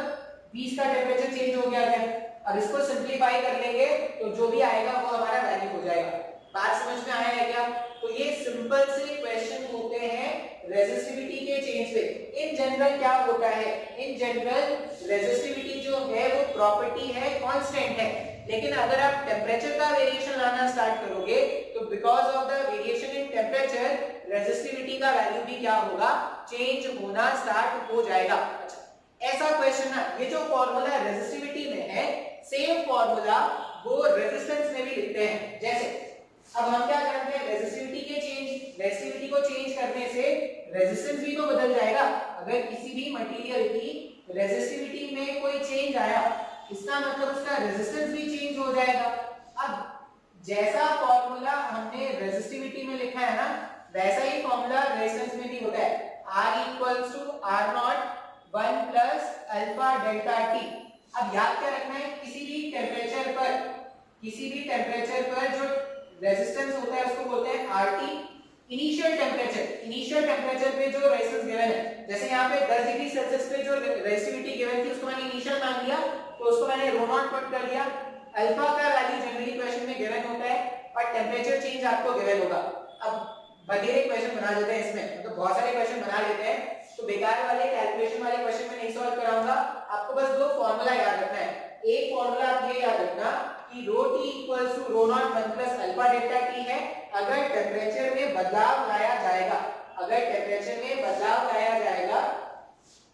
20 का टेम्परेचर चेंज हो गया क्या। अब इसको सिंपलीफाई कर लेंगे तो जो भी आएगा वो हमारा वैल्यू हो जाएगा। बात समझ में आया है क्या। तो ये सिंपल से क्वेश्चन होते हैं रेजिस्टिविटी के चेंज पे। इन जनरल क्या होता है, इन जनरल रेजिस्टिविटी जो है वो प्रॉपर्टी है, कांस्टेंट है, लेकिन अगर आप टेम्परेचर का वेरिएशन लाना स्टार्ट करोगे तो because of the variation in temperature resistivity का वैल्यू भी क्या होगा, चेंज होना स्टार्ट हो जाएगा। अच्छा, ऐसा क्वेश्चन ना, ये जो फॉर्मूला रेजिस्टिविटी में है सेम फॉर्मूला वो रेजिस्टेंस में भी लिखते हैं। जैसे अब हम क्या करते हैं, रेजिस्टिविटी के चेंज, रेजिस्टिविटी को चेंज करने से रेजिस्टेंस भी तो बदल जाएगा। अगर किसी भी मटेरियल की रेजिस्टिविटी में कोई चेंज आया इसका मतलब उसका रेजिस्टेंस भी चेंज हो जाएगा। अब जैसा फॉर्मूला हमने रेजिस्टिविटी में लिखा है ना, वैसा ही फॉर्मूला रेजिस्टेंस में भी होता है, R equals to R naught 1 plus alpha delta T। अब याद क्या रखना है, किसी भी टेम्परेचर पर जो रेजिस्टेंस होता है उसको बोलते हैं RT। इनिशियल टेम्परेचर पे जो रेजिस्टेंस गिवन है, जैसे यहाँ पे 10 डिग्री सेल्सियस पे जो रेजिस्टिविटी गिवन थी उसको मैंने इनिशियल मान लिया, तो उसको मैंने रो नॉट पुट कर दिया। अल्फा का वैल्यू जनरली क्वेश्चन में गिवन होता है और टेम्परेचर चेंज आपको गिवन होगा। अब बगैर क्वेश्चन बना लेते हैं इसमें, मतलब बहुत सारे क्वेश्चन बना लेते हैं, तो बेकार वाले कैलकुलेशन वाले क्वेश्चन में नहीं सॉल्व कराऊंगा। आपको बस दो फार्मूला याद रखना है। एक फार्मूला आप ये याद रखना कि rho T equals to rho naught 1 plus alpha delta T है। अगर टेम्परेचर में बदलाव लाया जाएगा,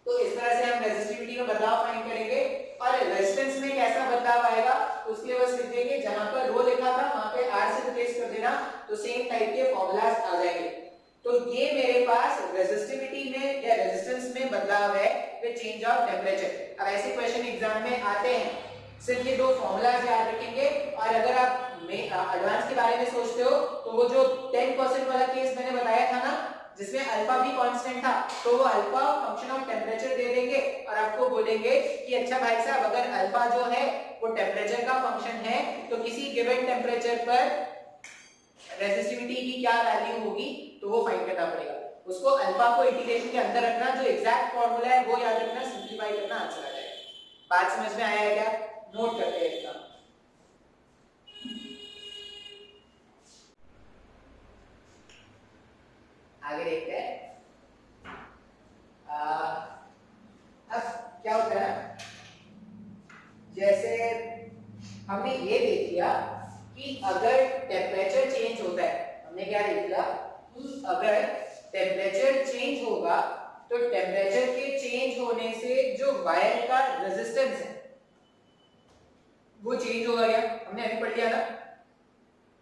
तो इस तरह से हम रेजिस्टिविटी में बदलाव फाइंड करेंगे। और रेजिस्टेंस में कैसा बदलाव आएगा उसके लिए बस लिख देंगे, जहां पर रो लिखा था वहां पे r से रिप्लेस कर देना, तो सेम टाइप के फॉर्मूलास आ जाएंगे। तो ये मेरे पास रेजिस्टिविटी में या रेजिस्टेंस में बदलाव है विद चेंज ऑफ टेम्परेचर। अब ऐसे क्वेश्चन एग्जाम में आते हैं, सिर्फ ये दो फॉर्मूलाज याद रखेंगे। और अगर आप एडवांस के बारे में सोचते हो तो वो जो 10% वाला केस मैंने बताया था ना, जिसमें अल्फा भी कांस्टेंट था, तो वो अल्फा फंक्शन ऑफ टेम्परेचर दे देंगे और आपको बोलेंगे कि अच्छा भाई साहब अगर अल्फा जो है वो टेम्परेचर का फंक्शन है तो किसी गिवन टेम्परेचर पर रेजिस्टिविटी की क्या वैल्यू होगी, तो वो फाइंड करना पड़ेगा। उसको अल्फा को इंटीग्रेशन के अंदर रखना, जो एग्जैक्ट फार्मूला है वो याद रखना, सिंपलीफाई करना, आंसर आ जाएगा। बात समझ में आया है क्या। नोट करते हैं इसका। आगे देखते हैं। अब क्या होता है, जैसे हमने ये देख लिया कि अगर टेम्परेचर चेंज होता है, हमने क्या देख लिया कि अगर टेम्परेचर चेंज होगा तो टेम्परेचर के चेंज होने से जो वायर का रेजिस्टेंस है वो चेंज होगा। क्या हमने अभी पढ़ लिया था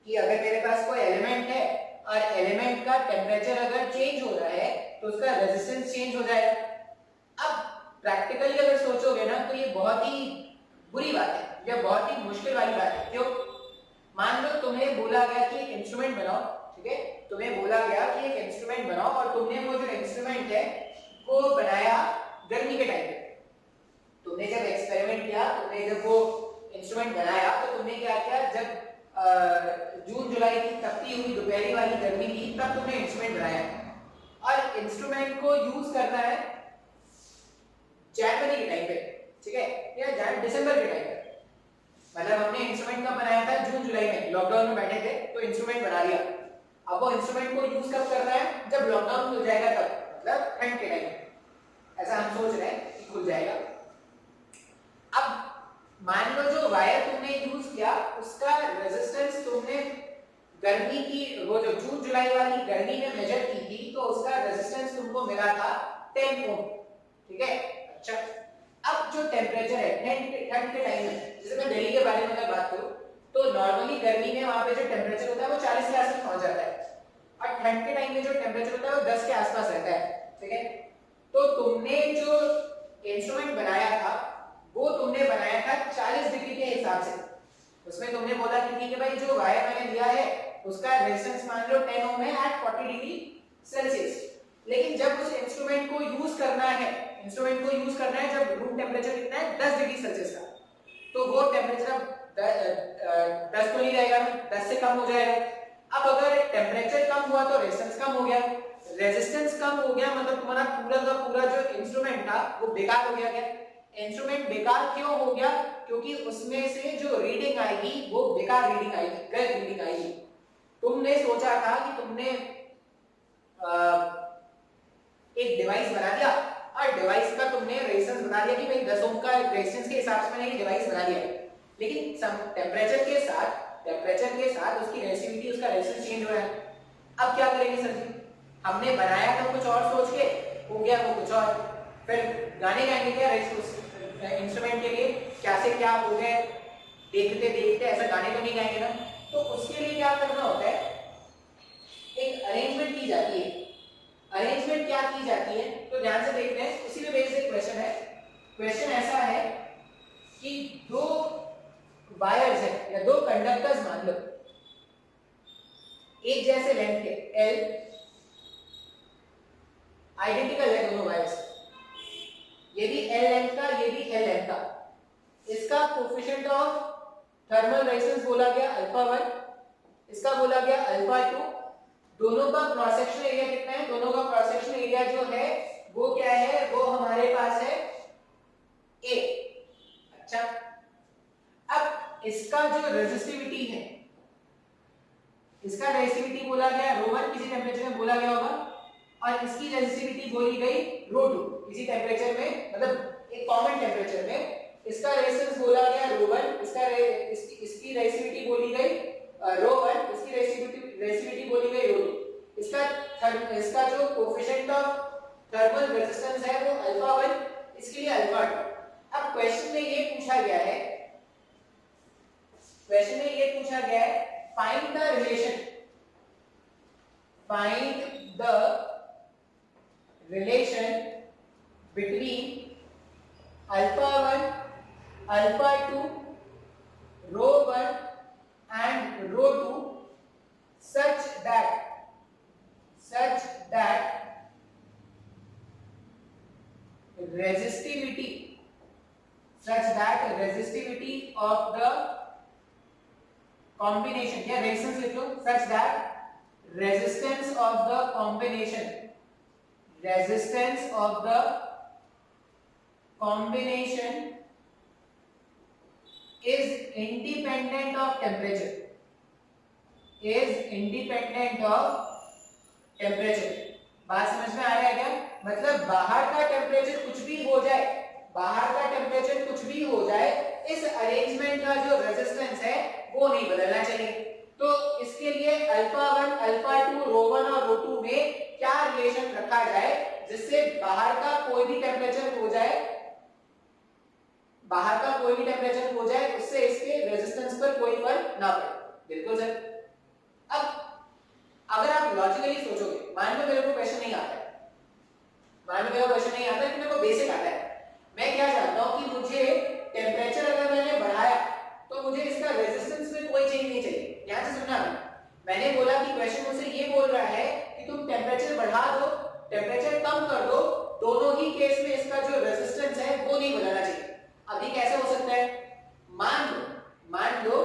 कि अगर मेरे पास कोई एलिमेंट है और एलिमेंट का टेम्परेचर अगर चेंज हो रहा है तो उसका रेजिस्टेंस चेंज हो जाएगा। अब प्रैक्टिकली अगर सोचोगे ना तो ये बहुत ही बुरी बात है, यह बहुत ही मुश्किल वाली बात है। क्यों, मान लो तुम्हें बोला गया कि एक इंस्ट्रूमेंट बनाओ, ठीक है, तुम्हें बोला गया कि एक इंस्ट्रूमेंट बनाओ और तुमने वो जो इंस्ट्रूमेंट है वो बनाया गर्मी के टाइम पे। तुमने जब एक्सपेरिमेंट किया, तुमने जब वो इंस्ट्रूमेंट बनाया तो तुमने क्या किया, जब जून जुलाई की तपती हुई दोपहरी वाली गर्मी थी तब तुमने इंस्ट्रूमेंट बनाया और इंस्ट्रूमेंट को यूज करना है जनवरी के टाइम पे, ठीक है, या दिसंबर के टाइम पे। मतलब हमने इंस्ट्रूमेंट कब बनाया था, जून जुलाई में, लॉकडाउन में बैठे थे तो इंस्ट्रूमेंट बना लिया। अब वो इंस्ट्रूमेंट को यूज कब करना है, जब लॉकडाउन खुल जाएगा तब, मतलब ठंड के टाइम, ऐसा हम सोच रहे हैं कि खुल जाएगा। अब मान लो जो वायर तुमने यूज किया उसका रेजिस्टेंस तुमने गर्मी की वो जो जून जुलाई वाली गर्मी में मेजर की थी तो उसका रेजिस्टेंस तुमको मिला था 10 ओम, ठीक है। अच्छा, अब जो टेम्परेचर है ठंड के टाइम में, जैसे मैं दिल्ली के बारे में अगर बात करूं तो नॉर्मली गर्मी में वहां पे जो टेम्परेचर होता है वो 40 के आसपास पहुंच जाता है और ठंड के टाइम में जो टेम्परेचर होता है वो 10 के आसपास रहता है, ठीक है। तो तुमने जो इंस्ट्रूमेंट बनाया था वो तुमने बनाया था 40 डिग्री के हिसाब से। उसमें तुमने बोला कि ठीक है भाई जो वायर मैंने लिया है उसका रेजिस्टेंस मान लो 10 ओम है एट 40 डिग्री सेल्सियस। लेकिन जब उस इंस्ट्रूमेंट को यूज करना है जब रूम टेम्परेचर कितना है 10 डिग्री सेल्सियस का, तो वो टेम्परेचर अब 10 तो नहीं रहेगा, 10 से कम हो जाएगा। अब अगर टेम्परेचर कम हुआ तो रेजिस्टेंस कम हो गया, रेजिस्टेंस कम हो गया मतलब तुम्हारा पूरा का पूरा जो इंस्ट्रूमेंट था वो बेकार हो गया। क्या इंस्ट्रूमेंट बेकार क्यों हो गया? क्योंकि उसमें से जो रीडिंग आएगी वो बेकार रीडिंग आएगी, गलत रीडिंग आएगी। तुमने सोचा था कि तुमने एक डिवाइस बना दिया और डिवाइस का तुमने रेजिस्टेंस बता दिया कि भाई 10 ओम का रेजिस्टेंस के हिसाब से मैंने ये डिवाइस बना दिया है, लेकिन टेम्परेचर के साथ उसकी रेसिस्टिविटी, उसका रेजिस्टेंस चेंज हो रहा है। अब क्या करेंगे सर जी? हमने बनाया तो कुछ और सोच के, हो गया वो कुछ और, फिर गाने गाएंगे क्या इंस्ट्रूमेंट के लिए? क्या से क्या हो गए देखते देखते, ऐसा गाने तो नहीं गाएंगे ना। तो उसके लिए क्या करना होता है, एक अरेंजमेंट की जाती है। अरेंजमेंट क्या की जाती है तो ध्यान से देखते हैं, उसी में बेसिक क्वेश्चन है। क्वेश्चन ऐसा है कि दो वायर्स है या दो कंडक्टर्स मान लो, एक जैसे लेंथ के L, आइडेंटिकल है दोनों वायर्स, ये भी L लेंथ का, ये भी L लेंथ का। इसका कोएफिशिएंट ऑफ थर्मल रेजिस्टेंस बोला गया अल्फा 1, इसका बोला गया अल्फा 2। दोनों का क्रॉस सेक्शनल एरिया कितना है? दोनों का क्रॉस सेक्शनल एरिया जो है वो क्या है? वो हमारे पास है A। अच्छा, अब इसका जो रेजिस्टिविटी है, इसका रेजिस्टिविटी बोला गया ρ1, किसी टेंपरेचर में बोला गया होगा, और इसकी रेजिस्टिविटी बोली गई ρ2 किसी टेंपरेचर में, मतलब एक कॉमन टेंपरेचर में। इसका रेजिस्टेंस बोला गया ρ1, इसकी रेजिस्टिविटी बोली गई ρ1, इसकी रेजिस्टिविटी बोली गई ρ2। इसका जो कोएफिशिएंट ऑफ थर्मल रेजिस्टेंस है वो अल्फा 1, इसके लिए अल्फा 2। अब क्वेश्चन में ये पूछा गया है, find the relation between alpha 1, alpha 2, ρ1 and ρ2 such that resistivity of the combination, या resistance लिख लो, such that resistance of the combination is independent of temperature, बात समझ में आ रहा है क्या? मतलब बाहर का टेम्परेचर कुछ भी हो जाए, इस अरेंजमेंट का जो रेजिस्टेंस है वो नहीं बदलना चाहिए। तो इसके लिए अल्फा 1, अल्फा 2, ρ1 और ρ2 में क्या रिलेशन रखा जाए जिससे बाहर का कोई भी टेम्परेचर हो जाए, उससे इसके रेजिस्टेंस पर कोई फर्क ना पड़े। बिल्कुल सर। अब अगर आप लॉजिकली सोचोगे, मान लो मेरे को क्वेश्चन नहीं आता है, कि मेरे को बेसिक आता है, मैं क्या चाहता हूं कि मुझे टेम्परेचर अगर मैंने बढ़ाया तो मुझे इसका रेजिस्टेंस में कोई चेंज नहीं चाहिए। यहां से सुनना, मैंने बोला कि क्वेश्चन मुझसे ये बोल रहा है कि तुम टेम्परेचर बढ़ा दो, टेम्परेचर कम कर दो, दोनों ही केस में इसका जो रेजिस्टेंस है वो नहीं बदलना चाहिए। अभी कैसे हो सकता है? मान लो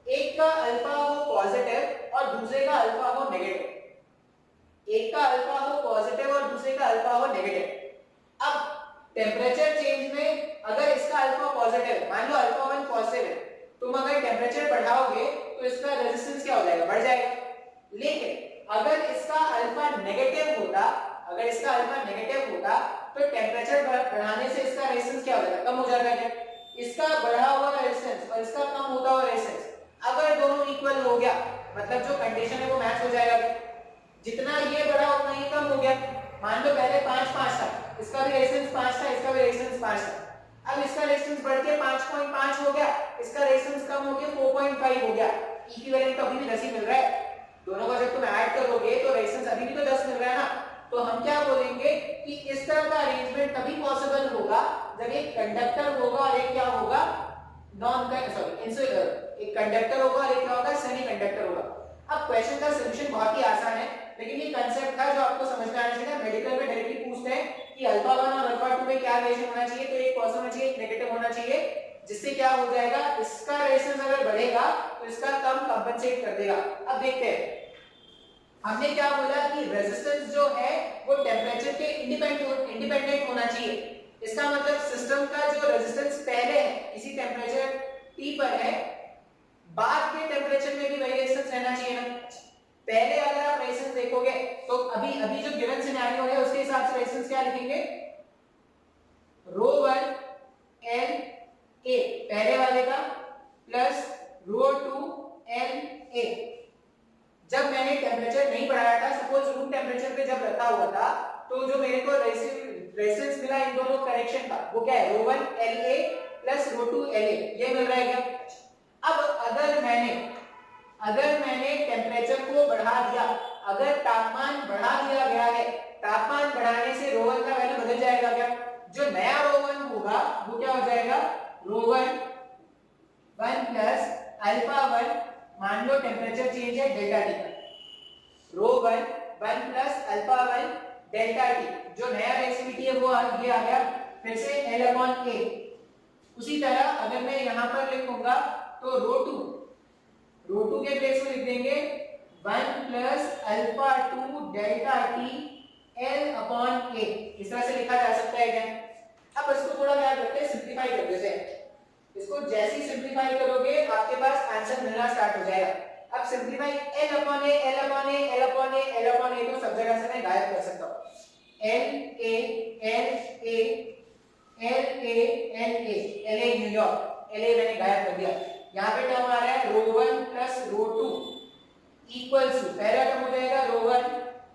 एक का अल्फा हो पॉजिटिव और दूसरे का अल्फा हो नेगेटिव, अब टेम्परेचर चेंज में अगर इसका अल्फा पॉजिटिव, मान लो अल्फा 1 पॉजिटिव है, तुम अगर टेम्परेचर बढ़ाओगे तो इसका रेजिस्टेंस क्या हो जाएगा? बढ़ जाएगा। लेकिन अगर इसका अल्फा नेगेटिव होता तो टेम्परेचर बढ़ाने से इसका रेजिस्टेंस क्या हो जाएगा? कम हो जाएगा। क्या इसका बढ़ा हुआ रेजिस्टेंस और इसका कम होता हुआ रेजिस्टेंस अगर दोनों इक्वल हो गया, मतलब जो कंडीशन है वो मैच हो जाएगा। जितना ये बढ़ा उतना ये कम हो गया। मान लो पहले 5 था, इसका भी रेजिस्टेंस 5 था, इसका भी रेजिस्टेंस 5 था। अब इसका रेजिस्टेंस बढ़ के 5.5 हो गया, इसका रेजिस्टेंस कम होके 4.5 हो गया। इक्विवेलेंट तो अभी भी 10 ही मिल रहा है। दोनों का जब तुम ऐड करोगे तो रेजिस्टेंस अभी भी तो 10 मिल रहा है ना। तो हम क्या बोलेंगे कि इस तरह का अरेंजमेंट तभी पॉसिबल होगा जब एक कंडक्टर होगा और एक क्या होगा? एक कंडक्टर होगा और एक क्या होगा? सेमी कंडक्टर होगा। अब क्वेश्चन का सॉल्यूशन बहुत ही आसान है, लेकिन ये कांसेप्ट था जो आपको समझ में आना चाहिए। मेडिकल में डायरेक्टली पूछते हैं कि अल्फा 1 और अल्फा 2 में क्या रिलेशन होना चाहिए, तो एक पॉजिटिव होना चाहिए, एक नेगेटिव होना चाहिए, जिससे क्या हो जाएगा? इसका रेजिस्टेंस अगर बढ़ेगा तो इसका कम कंपनसेट कर देगा। अब देखते हैं, हमने क्या बोला कि रेजिस्टेंस जो है वो टेम्परेचर के इंडिपेंडेंट होना चाहिए। इसका मतलब सिस्टम का जो रेजिस्टेंस पहले है इसी टेम्परेचर T पर है, बाद के टेम्परेचर में भी वही रेजिस्टेंस रहना चाहिए ना। पहले अगर आप रेजिस्टेंस देखोगे तो अभी अभी जो गिवन सिनेरियो है उसके हिसाब से रेजिस्टेंस क्या लिखेंगे, ρ1 L A पहले वाले का प्लस ρ2 L A। जब मैंने टेम्परेचर नहीं बढ़ाया था, सपोज रूम टेम्परेचर पे जब रखा हुआ था, तो जो मेरे को रेजिस्टेंस मिला इन दोनों कनेक्शन का वो क्या है, ρ1 LA प्लस ρ2 LA, ये मिल रहा है क्या। अब अगर मैंने टेम्परेचर को बढ़ा दिया, अगर तापमान बढ़ा दिया गया है, तापमान बढ़ाने से ρ1 का वैल्यू बदल जाएगा क्या। जो नया ρ1 होगा वो क्या हो जाएगा, ρ1 1 प्लस अल्फा 1, मान लो टेम्परेचर चेंज है डेल्टा टी का, ρ1 1 प्लस अल्फा 1 डेल्टा टी, जो नया रेसिपिटी है वो ये आ गया फिर से L अपॉन A। उसी तरह अगर मैं यहां पर लिखूंगा तो ρ2 के प्लेस में लिख देंगे 1 plus alpha 2 delta T L upon A, इस तरह से लिखा जा सकता है क्या। अब इसको थोड़ा क्या करते हैं, सिंपलीफाई कर देते हैं। इसको जैसे ही सिंपलीफाई करोगे आपके पास आंसर मिलना स्टार्ट हो जाएगा। अब simplify L upon A L upon A L upon A L upon A तो सब जगह से मैं गायब कर सकता हूं, L A L A L A L A L A New York, L A मैंने गायब कर दिया। यहाँ पे टर्म आ रहा है ρ1 प्लस ρ2 इक्वल्स टू, पहला टर्म हो जाएगा ρ1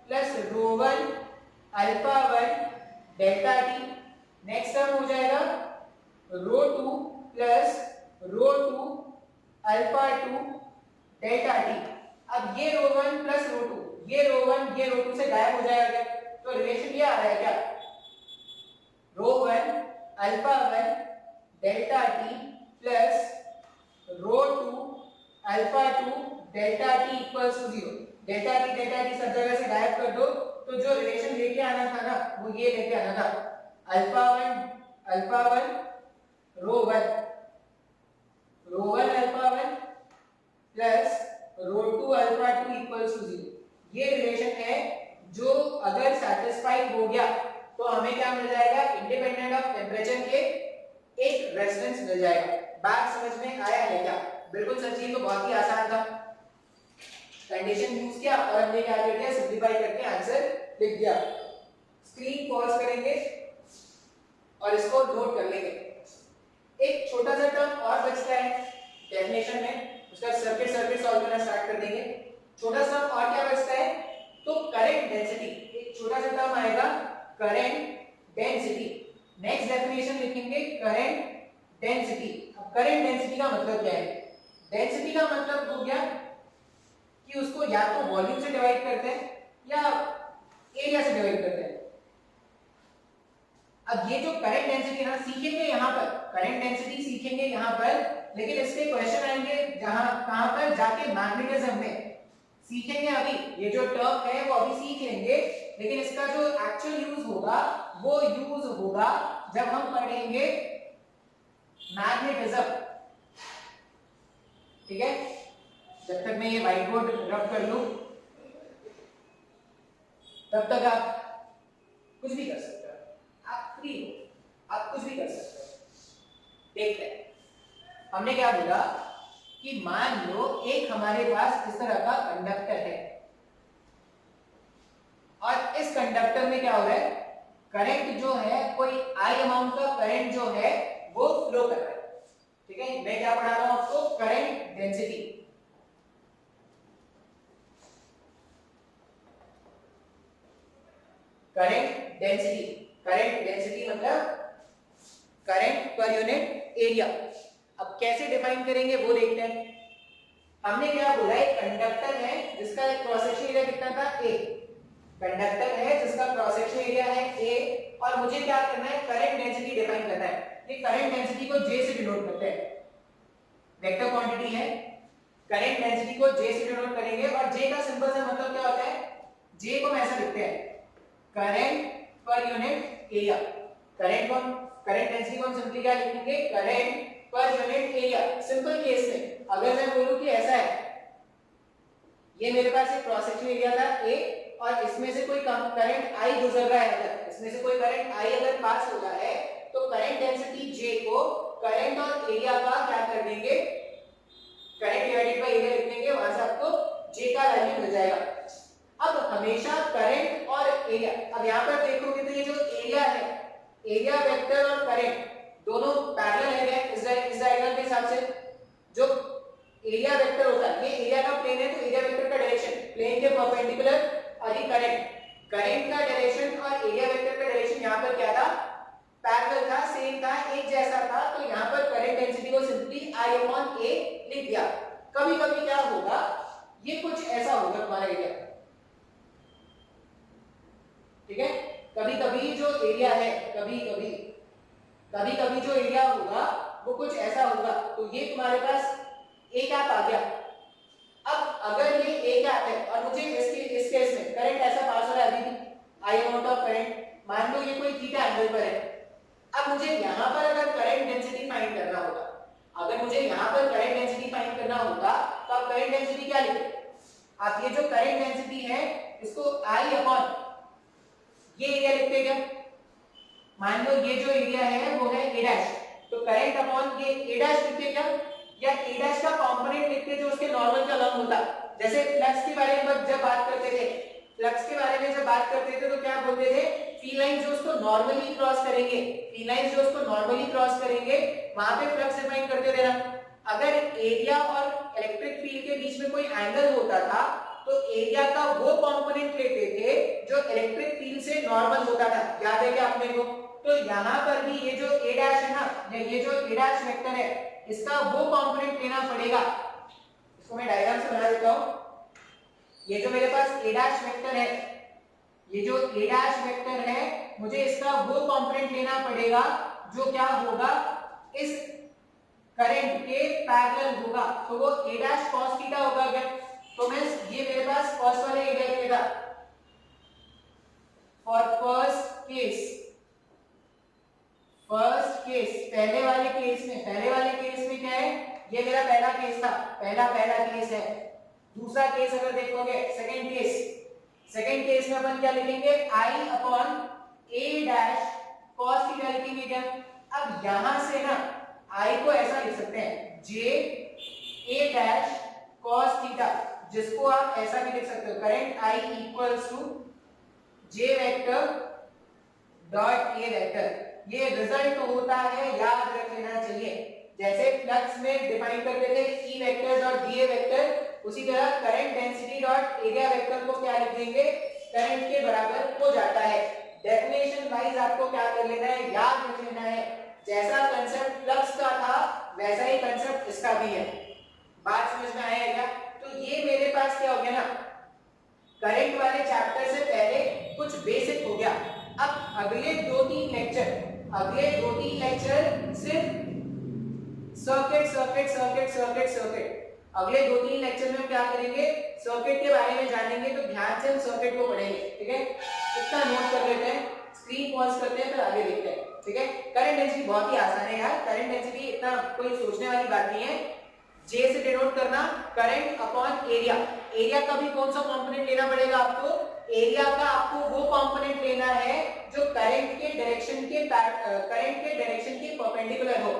plus ρ1 alpha 1 delta T, next term हो जाएगा ρ2 प्लस ρ2 अल्फा 2 डेल्टा टी। अब ये ρ1 प्लस ρ2, ये ρ1 ये ρ2 से गायब हो जाएगा, तो रिलेशन ये आ रहा है क्या, ρ1 alpha 1 delta T plus ρ2 alpha 2 delta T equals to 0। Delta T सब जगह से गायब कर दो, तो जो रिलेशन लेके आना था ना वो ये लेके आना था, alpha 1 ρ1 alpha 1 plus ρ2 alpha 2 equals to 0। ये रिलेशन है जो अगर सैटिस्फाई हो गया तो हमें क्या मिल जाएगा, इंडिपेंडेंट ऑफ टेम्परेचर के एक रेजिस्टेंस मिल जाएगा। बात समझ में आया है क्या, बिल्कुल सच्ची, तो बहुत ही आसान था। कंडीशन यूज किया और हमने क्या कर दिया, सिंपलीफाई करके आंसर लिख दिया। स्क्रीन पॉज करेंगे और इसको नोट कर लेंगे। एक छोटा सा टर्म और बचता है डेफिनेशन में, उसका सर्किट सॉल्व करना स्टार्ट कर देंगे। छोटा सा और क्या बचता है, तो करंट डेंसिटी, एक छोटा सा टर्म आएगा करंट डेंसिटी। नेक्स्ट डेफिनेशन लिखेंगे करंट डेंसिटी। अब करंट डेंसिटी का मतलब क्या है, डेंसिटी का मतलब हो गया कि उसको या तो वॉल्यूम से डिवाइड करते हैं या एरिया से डिवाइड करते हैं। अब ये जो करंट डेंसिटी ना सीखेंगे यहाँ पर, करंट डेंसिटी सीखेंगे यहाँ पर, लेकिन इसके क्वेश्चन आएंगे जहां कहां पर जाके मैग्नेटिज्म में सीखेंगे। अभी ये जो टर्म है वो अभी सीख लेंगे, लेकिन इसका जो एक्चुअल यूज होगा वो यूज होगा जब हम पढ़ेंगे मैग्नेटिज्म। ठीक है, जब तक मैं ये व्हाइट बोर्ड रब कर लूं तब तक आप कुछ भी कर सकते हो, आप फ्री हो, आप कुछ भी कर सकते हो। देखते हैं हमने क्या बोला कि मान लो एक हमारे पास इस तरह का कंडक्टर है और इस कंडक्टर में क्या हो रहा है, करंट जो है कोई आई अमाउंट का करंट जो है वो फ्लो कर रहा है। ठीक है, मैं क्या पढ़ा रहा हूं आपको, करंट डेंसिटी। करंट डेंसिटी मतलब करंट पर यूनिट एरिया। अब कैसे डिफाइन करेंगे वो देखते हैं। हमने क्या बोला, एक कंडक्टर है जिसका क्रॉस सेक्शन एरिया कितना था, A। कंडक्टर है जिसका क्रॉस सेक्शन एरिया है A, और मुझे क्या करना है, करंट डेंसिटी डिफाइन करना है। ये करंट डेंसिटी को J से डिनोट करते हैं, वेक्टर क्वांटिटी है, करंट डेंसिटी को J से डिनोट करेंगे। और J का सिंपल सा मतलब क्या होता है, J को हम ऐसा लिखते हैं, current per unit area. Current density को हम सिंपली क्या लिखेंगे, current per unit area. Simple case में अगर मैं बोलूं कि ऐसा है, ये मेरे पास एक क्रॉस सेक्शन एरिया था ए, और इसमें से कोई करंट आई गुजर रहा है, अगर इसमें से कोई करंट आई अगर पास हो रहा है तो करंट डेंसिटी जे को करंट और एरिया का क्या कर देंगे, करंट डिवाइडेड बाय एरिया लिख देंगे, वहां से आपको जे का वैल्यू मिल जाएगा। अब हमेशा करंट और एरिया, अब यहां पर देखोगे तो ये जो एरिया है, एरिया वेक्टर और करंट दोनों पैरेलल है इस डायग्राम के हिसाब से। जो एरिया वेक्टर होता है, ये एरिया का प्लेन है तो एरिया वेक्टर का डायरेक्शन प्लेन के परपेंडिकुलर, और ये करंट का डायरेक्शन और एरिया वेक्टर का डायरेक्शन यहां पर क्या था, पैरेलल था, सेम था, एक जैसा था, तो यहां पर करंट डेंसिटी को सिंपली I अपॉन A लिख दिया। कभी कभी क्या होगा, ये कुछ ऐसा होगा तुम्हारा एरिया, ठीक है, कभी कभी जो एरिया है, कभी कभी जो एरिया होगा वो कुछ ऐसा होगा, तो ये तुम्हारे पास ए कैप आ गया। अब अगर ये ए कैप है और मुझे इस केस में करंट ऐसा पास हो रहा है अभी भी, आई अमाउंट ऑफ करंट, मान लो ये कोई थीटा एंगल पर है। अब मुझे यहां पर अगर करंट डेंसिटी फाइंड करना होगा, अगर मुझे यहां पर करंट डेंसिटी फाइंड करना होगा तो आप करंट डेंसिटी क्या लिखोगे, आप ये जो करंट डेंसिटी है इसको आई अपॉन ये एरिया लिखते क्या, मान लो ये जो एरिया है वो है ए डैश, तो करंट अपॉन ये ए डैश लिखते क्या, या ए डैश का कंपोनेंट लिखते जो उसके नॉर्मल का लंब होता। जैसे फ्लक्स के बारे में जब बात करते थे, फ्लक्स के बारे में जब बात करते थे तो क्या बोलते थे, फी लाइन जो उसको नॉर्मली क्रॉस करेंगे, फी लाइन जो उसको नॉर्मली क्रॉस करेंगे वहां पे फ्लक्स डिफाइन करते थे ना। अगर एरिया और इलेक्ट्रिक फील्ड के बीच में कोई एंगल होता था तो एरिया का वो कंपोनेंट लेते थे जो इलेक्ट्रिक फील्ड से नॉर्मल होता था, याद है क्या आपने को। तो यहां पर भी ये जो ए डैश है ना, ये जो ए डैश वेक्टर है इसका वो कंपोनेंट लेना पड़ेगा। इसको मैं डायग्राम से बना देता हूं। ये जो मेरे पास ए डैश वेक्टर है, ये जो ए डैश वेक्टर है मुझे इसका वो कंपोनेंट लेना पड़ेगा जो क्या होगा, इस करंट के पैरेलल होगा, तो वो ए डैश cos थीटा होगा क्या, तो मैं ये मेरे पास cos वाले एरिया के था फॉर फर्स्ट केस, पहले वाले केस में क्या है, ये मेरा पहला केस था, पहला केस है। दूसरा केस अगर देखोगे सेकंड केस में अपन क्या लिखेंगे, I upon a dash cos theta लिखेंगे क्या। अब यहां से ना I को ऐसा लिख सकते हैं j a dash cos theta, जिसको आप ऐसा भी लिख सकते हो, current I equals to j vector dot a vector. ये रिजल्ट होता है, याद रख लेना चाहिए। जैसे फ्लक्स में डिफाइन करते थे E vector dot dA vector, उसी तरह current density dot area vector को क्या लिख देंगे, करंट के बराबर हो जाता है। डेफिनेशन वाइज आपको क्या कर लेना है, याद रख लेना है। जैसा कंसेप्ट फ्लक्स का था वैसा ही कंसेप्ट इसका भी है। बात समझ में आया क्या। तो ये मेरे पास क्या हो गया ना, करंट वाले चैप्टर से पहले कुछ बेसिक हो गया। अब अगले दो तीन लेक्चर सिर्फ सर्किट। अगले दो तीन लेक्चर में हम क्या करेंगे, सर्किट के बारे में जानेंगे, तो ध्यान से हम सर्किट को पढ़ेंगे, ठीक है। इतना नोट कर लेते हैं, स्क्रीन पॉज करते हैं, फिर आगे देखते हैं, ठीक है। करंट डेंसिटी बहुत ही आसान है यार, करंट डेंसिटी इतना कोई सोचने वाली बात नहीं है। जे से डिनोट करना करंट अपॉन एरिया, एरिया का भी कौन सा कंपोनेंट लेना पड़ेगा आपको, एरिया का आपको वो कंपोनेंट लेना है जो करंट के डायरेक्शन के परपेंडिकुलर हो।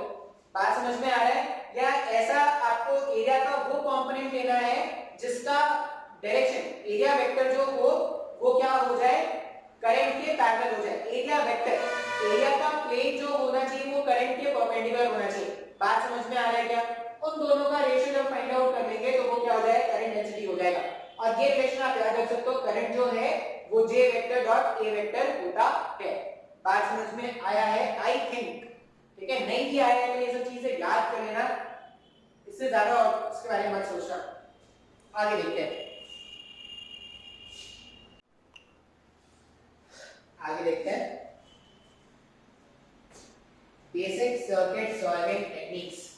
बात समझ में आ रहा है, या ऐसा आपको एरिया का वो कंपोनेंट लेना है जिसका डायरेक्शन, एरिया वेक्टर जो हो वो क्या हो जाए, करंट के पैरेलल हो जाए। एरिया वेक्टर, एरिया का प्लेन जो होना चाहिए वो करंट के परपेंडिकुलर होना चाहिए। बात समझ में आ रहा है क्या। उन दोनों का रेशियो जब फाइंड आउट कर लेंगे तो वो क्या हो जाएगा, करंट डेंसिटी हो जाएगा। और ये रिलेशन आप याद रख सकते हो, करंट जो है वो J vector dot A vector होता है। बात समझ में आया है आई थिंक, ठीक है। नहीं भी आया है तो ये सब चीजें याद कर लेना, इससे ज्यादा और इसके बारे में मत सोचना। आगे देखते हैं, basic circuit solving techniques.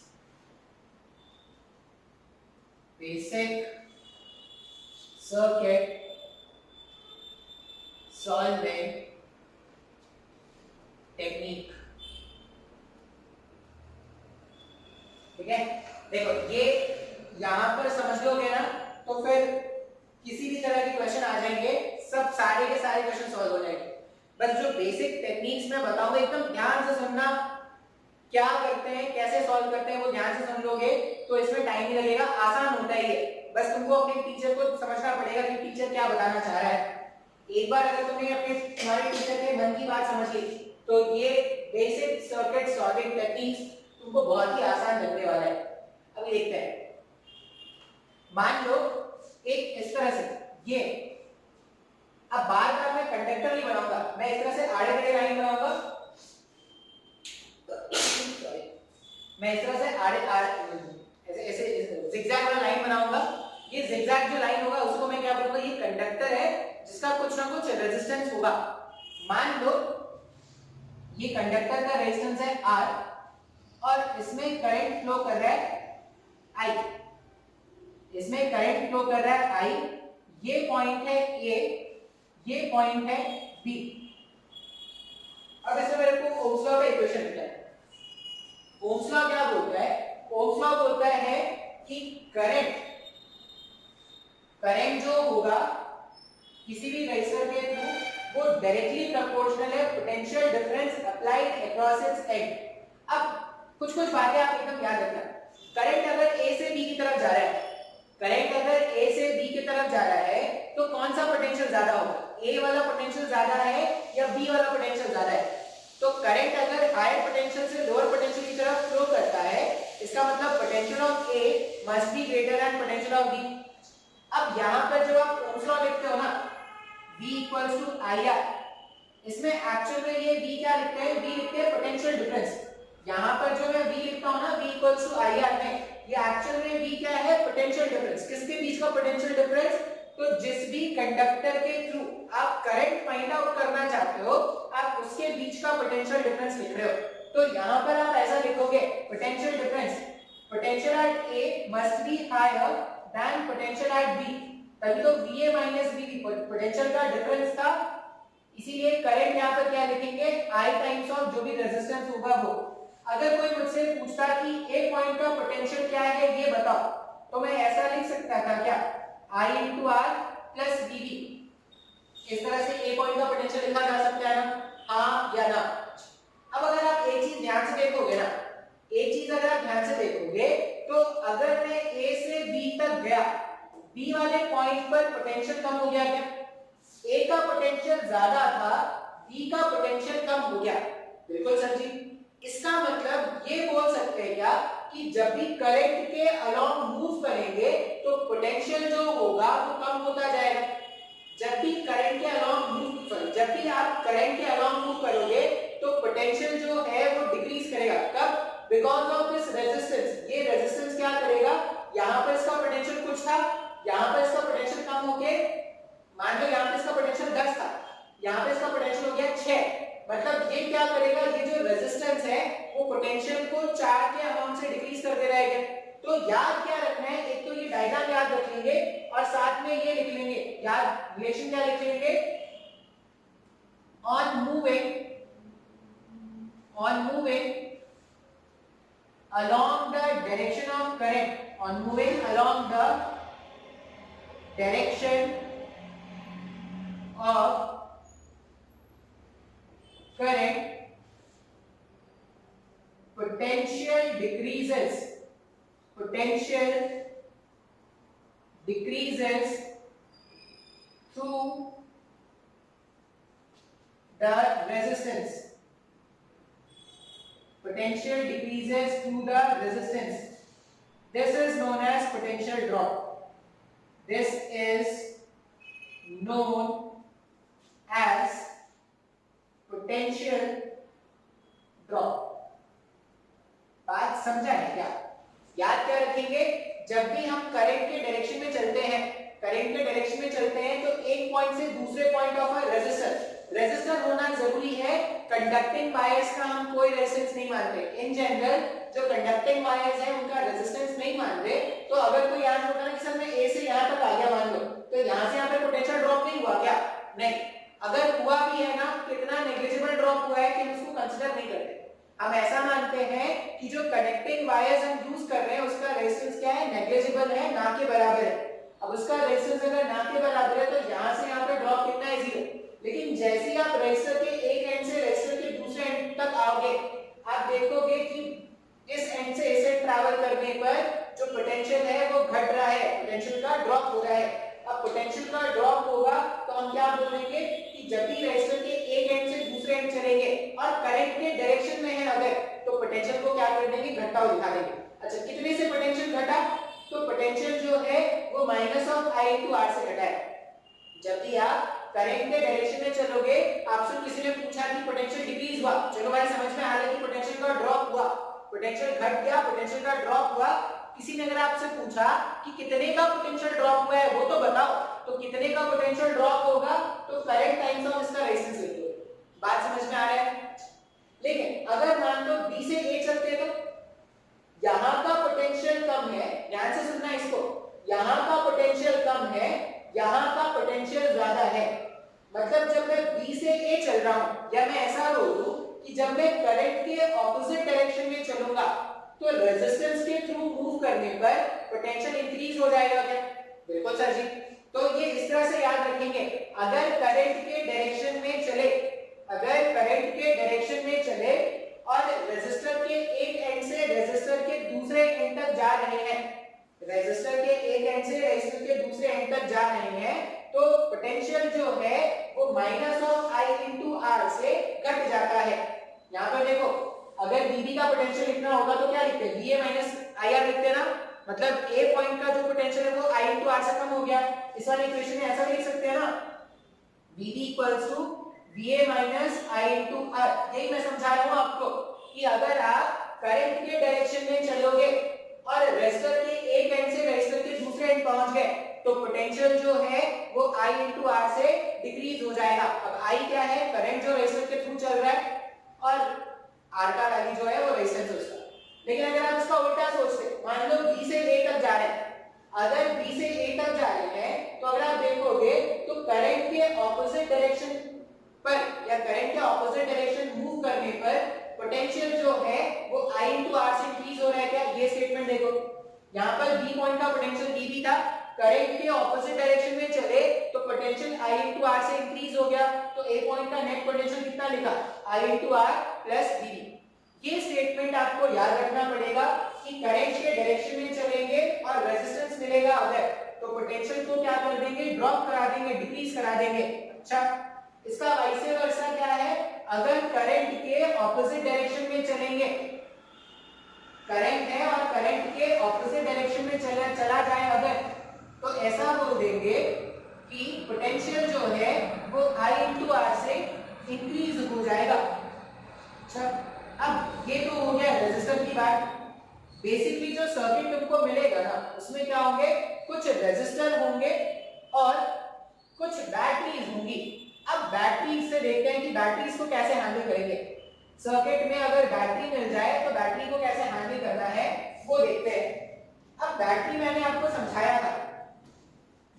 Basic circuit solving technique, ठीक है। देखो ये यहां पर समझ लोगे ना तो फिर किसी भी तरह के क्वेश्चन आ जाएंगे, सब सारे के सारे क्वेश्चन सॉल्व हो जाएंगे। बस जो बेसिक टेक्निक्स मैं बताऊंगा एकदम ध्यान से सुनना, क्या करते हैं कैसे सॉल्व करते हैं वो ध्यान से सुन लोगे तो इसमें टाइम नहीं लगेगा, आसान होता ही है। बस तुमको अपने टीचर को समझना पड़ेगा कि टीचर क्या बताना चाह रहा है। एक बार अगर तुमने अपने तुम्हारे टीचर के मन की बात समझ ली तो ये बेसिक सर्किट सॉल्विंग टेक्निक्स तुमको बहुत ही आसान लगने वाला है। अभी देखते हैं, मान लो एक इस तरह से ये, अब बार बार मैं कंडक्टर नहीं बनाऊंगा, मैं इस तरह से आड़े टेढ़े लाइन बनाऊंगा, मैं इस तरह से आड़े आड़े ऐसे जिगजैग वाला लाइन बनाऊंगा। ये जिगजैग जो लाइन होगा उसको मैं क्या बोलूंगा, ये कंडक्टर है जिसका कुछ ना कुछ रेजिस्टेंस होगा। मान लो ये कंडक्टर का रेजिस्टेंस है R और इसमें करंट फ्लो कर रहा है I, इसमें करंट फ्लो कर रहा है I, ये पॉइंट है A, ये पॉइंट है B। अब इसमें मेरे को ओम्स लॉ का इक्वेशन लिखना है। ओम्स लॉ क्या बोलता है, ओम्स लॉ बोलता है कि करंट जो होगा किसी भी रेजिस्टर के थ्रू वो डायरेक्टली प्रोपोर्शनल है potential difference applied across its and. अब कुछ बातें आप एकदम याद रखना, करंट अगर A से B की तरफ जा रहा है, करंट अगर A से B की तरफ जा रहा है तो कौन सा पोटेंशियल ज्यादा होगा, A वाला पोटेंशियल ज्यादा है या B वाला पोटेंशियल ज्यादा है। तो करंट अगर हायर पोटेंशियल से लोअर पोटेंशियल की तरफ फ्लो करता है, इसका मतलब potential of A must be greater than potential of B। अब यहां पर जब आप ओम्स लॉ लिखते हो ना, V इक्वल्स टू IR, इसमें एक्चुअल में ये V क्या लिखते हैं, V लिखते हैं पोटेंशियल डिफरेंस। यहां पर जो मैं V लिखता हूं ना, V इक्वल्स टू IR में, ये एक्चुअल में V क्या है, पोटेंशियल डिफरेंस। किसके बीच का पोटेंशियल डिफरेंस, तो जिस भी कंडक्टर के थ्रू आप करंट फाइंड आउट करना चाहते हो, आप उसके बीच का पोटेंशियल डिफरेंस लिख रहे हो। तो यहां पर आप ऐसा लिखोगे, potential difference, potential at A must be higher than potential at B, तभी तो VA माइनस VB पोटेंशियल का डिफरेंस था। इसीलिए करंट यहां पर क्या लिखेंगे, I टाइम्स ऑफ जो भी रेजिस्टेंस होगा वो। अगर कोई मुझसे पूछता कि एक पॉइंट का पोटेंशियल क्या है ये बताओ, तो मैं ऐसा लिख सकता था क्या, I into R plus VB। इस तरह से एक पॉइंट का पोटेंशियल लिखा जा सकता है ना, हाँ या ना। अब अगर आप एक चीज ध्यान से देखोगे ना, एक चीज अगर आप ध्यान से देखोगे तो अगर मैं A से B तक गया, B वाले पॉइंट पर पोटेंशियल कम हो गया क्या, A का पोटेंशियल ज्यादा था, B का पोटेंशियल कम हो गया। बिल्कुल सर जी। इसका मतलब ये बोल सकते हैं क्या कि जब भी करंट के अलोंग मूव करेंगे तो पोटेंशियल जो होगा वो कम होता जाएगा। जब भी करंट के अलोंग मूव, सॉरी, जब भी आप करंट के अलोंग मूव करोगे तो पोटेंशियल जो है वो डिक्रीज करेगा। कब, बिकॉज ऑफ दिस रेजिस्टेंस। ये रेजिस्टेंस क्या करेगा, यहां पर इसका पोटेंशियल कुछ था, यहां पर इसका पोटेंशियल कम होके, मान लो यहां पे इसका पोटेंशियल 10 था, यहां पे इसका पोटेंशियल हो गया 6। मतलब ये क्या करेगा, ये जो रेजिस्टेंस है वो पोटेंशियल को 4 के अमाउंट से डिक्रीज कर दे रहेगा। तो याद क्या रखना है, एक तो ये डायग्राम याद रख लेंगे और साथ में ये लिख लेंगे, याद रिलेशन क्या लिख लेंगे, on moving along the direction of current, on moving along the direction of current, potential decreases through the resistance. Potential decreases through the resistance. This is known as potential drop. This is known as potential drop. बात समझा है क्या? याद क्या रखेंगे, जब भी हम करंट के डायरेक्शन में चलते हैं तो एक पॉइंट से दूसरे पॉइंट ऑफ अ रेजिस्टर होना जरूरी है। कंडक्टिंग वायर्स का हम कोई रेजिस्टेंस नहीं मानते। इन जनरल जो कंडक्टिंग वायर्स हैं उनका रेजिस्टेंस नहीं मानते। तो अगर कोई याद होगा ना कि सर मैं A से यहां तक आ गया मान लो, तो यहां से यहां पे पोटेंशियल ड्रॉप नहीं हुआ क्या? नहीं। अगर हुआ भी है ना, कितना नेग्लिजिबल ड्रॉप हुआ है कि हम उसको कंसीडर नहीं करते। हम ऐसा मानते हैं कि जो कनेक्टिंग वायर्स हम यूज कर रहे हैं उसका रेजिस्टेंस क्या है, नेग्लिजिबल है, ना के बराबर है। अब उसका रेजिस्टेंस अगर ना के बराबर है तो यहाँ से यहाँ पे ड्रॉप कितना है 0। लेकिन जैसे ही आप रेजिस्टर के एक एंड से रेजिस्टर के दूसरे एंड तक आओगे आप देखोगे कि इस एंड से इस एंड ट्रैवल करने पर जो पोटेंशियल है वो घट रहा है, पोटेंशियल का ड्रॉप हो रहा है। अब पोटेंशियल का ड्रॉप होगा तो हम क्या बोलेंगे कि जब भी रेजिस्टर के एक एंड से दूसरे एंड चलेंगे और करंट के डायरेक्शन में है अगर तो पोटेंशियल को क्या कर देंगे घटता हुआ दिखा देंगे। अच्छा कितने से पोटेंशियल घटा तो पोटेंशियल जो है वो minus of I into R से घटा है। जब भी आप करंट के डायरेक्शन में चलोगे आपसे किसी ने पूछा कि पोटेंशियल डिक्रीज हुआ, चलो भाई समझ में आ गया कि पोटेंशियल का ड्रॉप हुआ, पोटेंशियल घट गया, पोटेंशियल का ड्रॉप हुआ। किसी ने अगर आपसे पूछा कि कितने का पोटेंशियल ड्रॉप हुआ है वो तो बताओ, तो कितने का पोटेंशियल ड्रॉप होगा तो करंट टाइम्स ऑफ इसका रेजिस्टेंस लिख दो। बात समझ में आ रहा है। लेकिन अगर मान लो B से A चलते तो यहां का पोटेंशियल कम है, ध्यान से सुनना इसको, यहां का पोटेंशियल कम है, यहां का पोटेंशियल ज्यादा है। मतलब जब मैं B से A चल रहा हूं या मैं ऐसा बोलूं कि जब मैं करंट के ऑपोजिट डायरेक्शन में चलूंगा तो रेजिस्टेंस के थ्रू मूव करने पर पोटेंशियल इंक्रीज हो जाएगा क्या? बिल्कुल सर जी। तो ये इस तरह से याद रखेंगे, अगर करंट के डायरेक्शन में चले, अगर करंट के डायरेक्शन में चले और रेजिस्टर के एक एंड से रेजिस्टर के दूसरे एंड तक जा रहे हैं, रेजिस्टर के एक एंड से रेजिस्टर के दूसरे एंड तक जा रहे हैं तो पोटेंशियल जो है वो minus of I into R से घट जाता है। यहाँ पर देखो अगर बीबी का पोटेंशियल लिखना होगा तो क्या लिखते हैं, बीए माइनस आई आर लिखते हैं ना, मतलब ए पॉइंट का जो पोटेंशियल है वो आई इंटू आर से कम हो गया। इस वाले इक्वेशन में ऐसा भी लिख सकते हैं ना, BB equals to BA minus I into R. यही मैं समझा रहा हूँ आपको कि अगर आप करंट के डायरेक्शन में चलोगे और रेजिस्टर के एक एंड से रेजिस्टर के दूसरे एंड पहुंच गए तो पोटेंशियल जो है वो I इंटू आर से डिक्रीज हो जाएगा। अब I क्या है, करंट जो रेजिस्टर के थ्रू चल रहा है और R का वैल्यू जो है वो रेजिस्टेंस उसका। लेकिन अगर आप इसका उल्टा सोचते, मान लो B से A तक जा रहे हैं, अगर B से A तक जा रहे हैं तो अगर आप देखोगे तो करंट के ऑपोजिट डायरेक्शन पर या करंट के ऑपोजिट डायरेक्शन मूव करने पर पोटेंशियल जो है वो I इंटू आर से इंक्रीज हो रहा है क्या? ये स्टेटमेंट देखो, यहाँ पर B पॉइंट का पोटेंशियल BB था, करंट के ऑपोजिट डायरेक्शन में चले तो पोटेंशियल I इंटू आर से इंक्रीज हो गया, तो A पॉइंट का नेट पोटेंशियल कितना लिखा, I into R plus BB। ये स्टेटमेंट आपको याद रखना पड़ेगा कि करंट के डायरेक्शन में चलेंगे और रेजिस्टेंस मिलेगा अगर तो पोटेंशियल को क्या कर देंगे, ड्रॉप करा देंगे, डिक्रीज करा देंगे। अच्छा इसका वाइस वर्सा क्या है, अगर करंट के ऑपोजिट डायरेक्शन में चलेंगे, करंट है और करंट के ऑपोजिट डायरेक्शन में चला जाए अगर तो ऐसा बोल देंगे कि पोटेंशियल जो है वो I इंटू आर से इंक्रीज हो जाएगा। अच्छा अब ये तो हो गया रेजिस्टर की बात। बेसिकली जो सर्किट तुमको मिलेगा ना उसमें क्या होंगे, कुछ रेजिस्टर होंगे और कुछ बैटरीज होंगी। अब बैटरी से देखते हैं कि बैटरीज को कैसे हैंडल करेंगे। सर्किट में अगर बैटरी मिल जाए तो बैटरी को कैसे हैंडल करना है वो देखते हैं। अब बैटरी मैंने आपको समझाया था,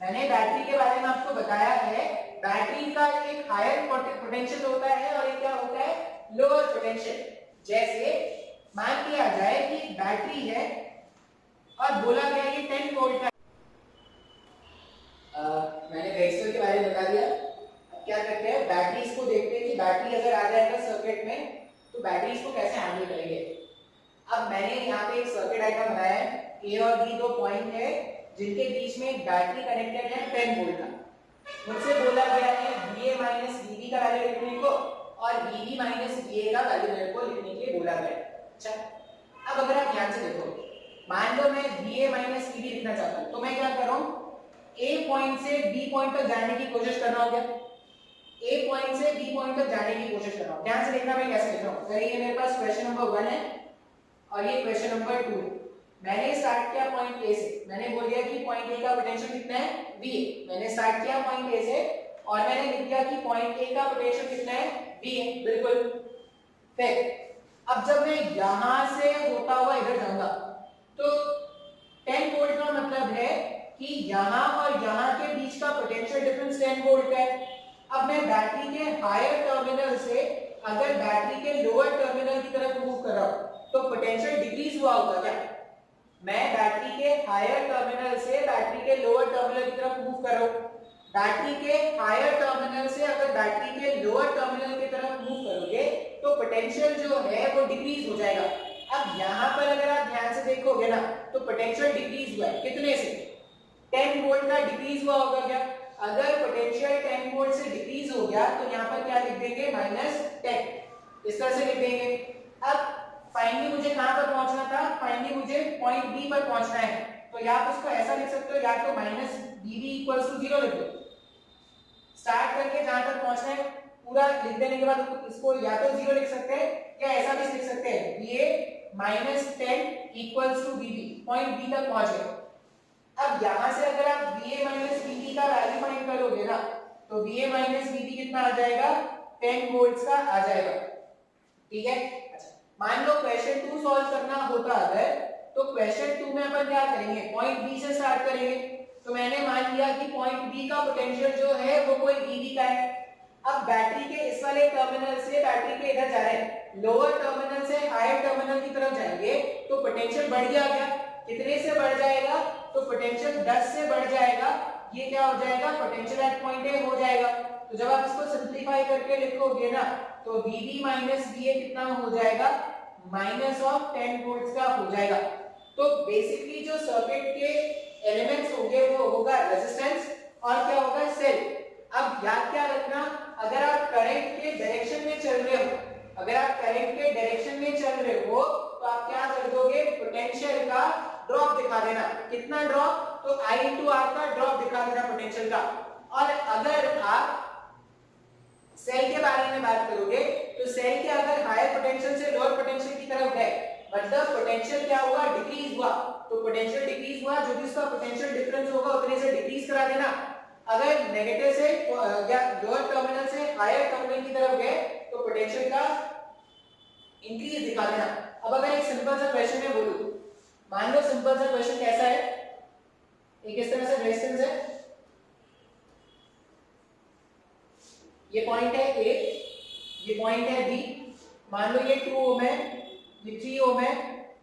मैंने बैटरी के बारे में आपको बताया है, बैटरी का एक हायर पोटेंशियल होता है और एक क्या होता है, लोअर पोटेंशियल। जैसे मान लिया जाए कि बैटरी है और बोला गया कि 10 वोल्ट का, मैंने रेजिस्टर के बारे में बता दिया। अब क्या करते हैं, बैटरीज को देखते हैं कि बैटरी अगर आ जाएगा सर्किट में तो बैटरीज को कैसे हैंडल करेंगे। अब मैंने यहाँ पे एक सर्किट डायग्राम बनाया है, ए और बी दो पॉइंट है जिनके बीच में एक बैटरी कनेक्टेड है 10 वोल्ट का। मुझसे बोला गया है VA माइनस VB का वैल्यू लिखने को और VB माइनस VA का वैल्यू मेरे को लिखने के लिए बोला गया। अच्छा अब अगर आप ध्यान से देखो, मान लो मैं VA माइनस VB लिखना चाहता हूँ तो मैं क्या कर रहा हूँ, A पॉइंट से B पॉइंट तक जाने की कोशिश कर रहा हूँ। क्या A पॉइंट से B पॉइंट तक जाने की कोशिश कर रहा हूँ। ध्यान से देखना मैं कैसे लिख रहा हूँ। ये मेरे पास क्वेश्चन नंबर 1 है और ये क्वेश्चन नंबर 2 है। मैंने स्टार्ट किया पॉइंट ए से, मैंने बोल दिया कि पॉइंट ए का पोटेंशियल कितना है VA। मैंने स्टार्ट किया पॉइंट ए से और मैंने लिख दिया कि पॉइंट ए का पोटेंशियल कितना है VA। बिल्कुल। फिर अब जब मैं यहां से होता हुआ इधर जाऊंगा तो 10 वोल्ट का मतलब है कि यहां और यहां के बीच का पोटेंशियल डिफरेंस 10 वोल्ट है। अब मैं बैटरी के हायर टर्मिनल से अगर बैटरी के लोअर टर्मिनल की तरफ मूव कर रहा हूं तो पोटेंशियल डिक्रीज हुआ होगा क्या? मैं बैटरी के हायर टर्मिनल से बैटरी के लोअर टर्मिनल की तरफ मूव कर रहा हूं। बैटरी के हायर टर्मिनल से अगर बैटरी के लोअर टर्मिनल की तरफ मूव करोगे तो पोटेंशियल जो है वो डिक्रीज हो जाएगा। अब यहां पर अगर आप ध्यान से देखोगे ना तो पोटेंशियल डिक्रीज हुआ है कितने से, 10 वोल्ट का डिक्रीज हुआ होगा क्या। अगर पोटेंशियल 10 वोल्ट से डिक्रीज हो गया तो यहाँ पर क्या लिख देंगे, -10, इस तरह से लिख देंगे। अब फाइनली मुझे कहां पर पहुंचना था, फाइनली मुझे पॉइंट बी पर पहुंचना है, तो या आप उसको ऐसा लिख सकते हो, या तो -dv = 0 लिख दो। स्टार्ट करके जहां तक पहुंचना है पूरा लिख देने के बाद इसको या तो 0 लिख सकते हैं या ऐसा भी लिख सकते हैं, va -10 = vb, पॉइंट बी तक पहुंच गए। अब यहां से अगर आप Va Vb का वैल्यू फाइंड करोगे ना तो Va Vb कितना आ जाएगा, 10 वोल्ट्स का आ जाएगा। ठीक है, अच्छा मान लो क्वेश्चन 2 सॉल्व करना होता अगर, तो क्वेश्चन 2 में अपन क्या करेंगे, पॉइंट बी से स्टार्ट करेंगे। तो मैंने मान लिया कि पॉइंट बी का पोटेंशियल जो है वो कोई Vb का है। अब बैटरी के इस वाले टर्मिनल से बैटरी के इधर जा रहे हैं, लोअर टर्मिनल से हायर टर्मिनल की तरफ जाएंगे तो पोटेंशियल बढ़ गया क्या, कितने से बढ़ जाएगा, तो पोटेंशियल 10 से बढ़ जाएगा। ये क्या हो जाएगा, पोटेंशियल एट पॉइंट ए हो जाएगा। तो जब आप इसको सिंपलीफाई करके लिखोगे ना तो Vb माइनस Va कितना हो जाएगा, -10 वोल्ट्स का हो जाएगा। तो बेसिकली जो सर्किट के एलिमेंट्स होंगे वो होगा रेजिस्टेंस और क्या होगा, सेल। अब याद क्या रखना, अगर आप करंट के डायरेक्शन में चल रहे हो, अगर आप करंट के डायरेक्शन में चल रहे हो तो आप क्या कर दोगे, पोटेंशियल का ड्रॉप दिखा देना। कितना ड्रॉप, तो I × R का ड्रॉप दिखा देना पोटेंशियल का। और अगर आप सेल के बारे में बात करोगे तो सेल के अगर हायर पोटेंशियल से लोअर पोटेंशियल की तरफ गए, मतलब पोटेंशियल क्या हुआ, डिक्रीज हुआ, तो पोटेंशियल डिक्रीज हुआ, जो भी उसका पोटेंशियल डिफरेंस होगा उतने से डिक्रीज करा देना। अगर नेगेटिव से या लोअर टर्मिनल से हायर टर्मिनल की तरफ गए तो पोटेंशियल का इंक्रीज दिखा देना। अब अगर एक सिंपल सा क्वेश्चन है बोलूं, मान लो सिंपल सा क्वेश्चन कैसा है, एक इस तरह से रेजिस्टेंस है, ये पॉइंट है ए, ये पॉइंट है बी, मान लो ये 2 ओम है, ये 3 ओम है,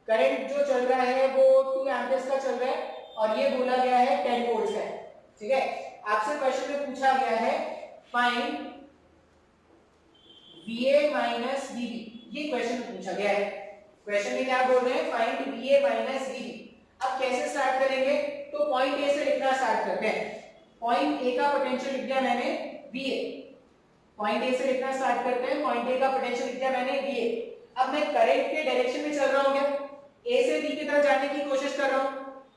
करंट जो चल रहा है वो 2 एम्पियर्स का चल रहा है और ये बोला गया है 10 वोल्ट्स है। ठीक है, आपसे क्वेश्चन में पूछा गया है फाइंड Va Vb, ये क्वेश्चन में पूछा गया है। क्वेश्चन में क्या बोल रहे हैं, फाइंड Va Vb। अब कैसे स्टार्ट करेंगे, तो पॉइंट ए से लिखना स्टार्ट करते हैं। पॉइंट ए का पोटेंशियल लिख दिया मैंने Va, पॉइंट ए से लिखना स्टार्ट करते हैं, पॉइंट ए का पोटेंशियल लिख दिया मैंने Va। अब मैं करंट के डायरेक्शन में चल रहा हूं क्या, ए से बी की तरफ जाने की कोशिश कर रहा हूं।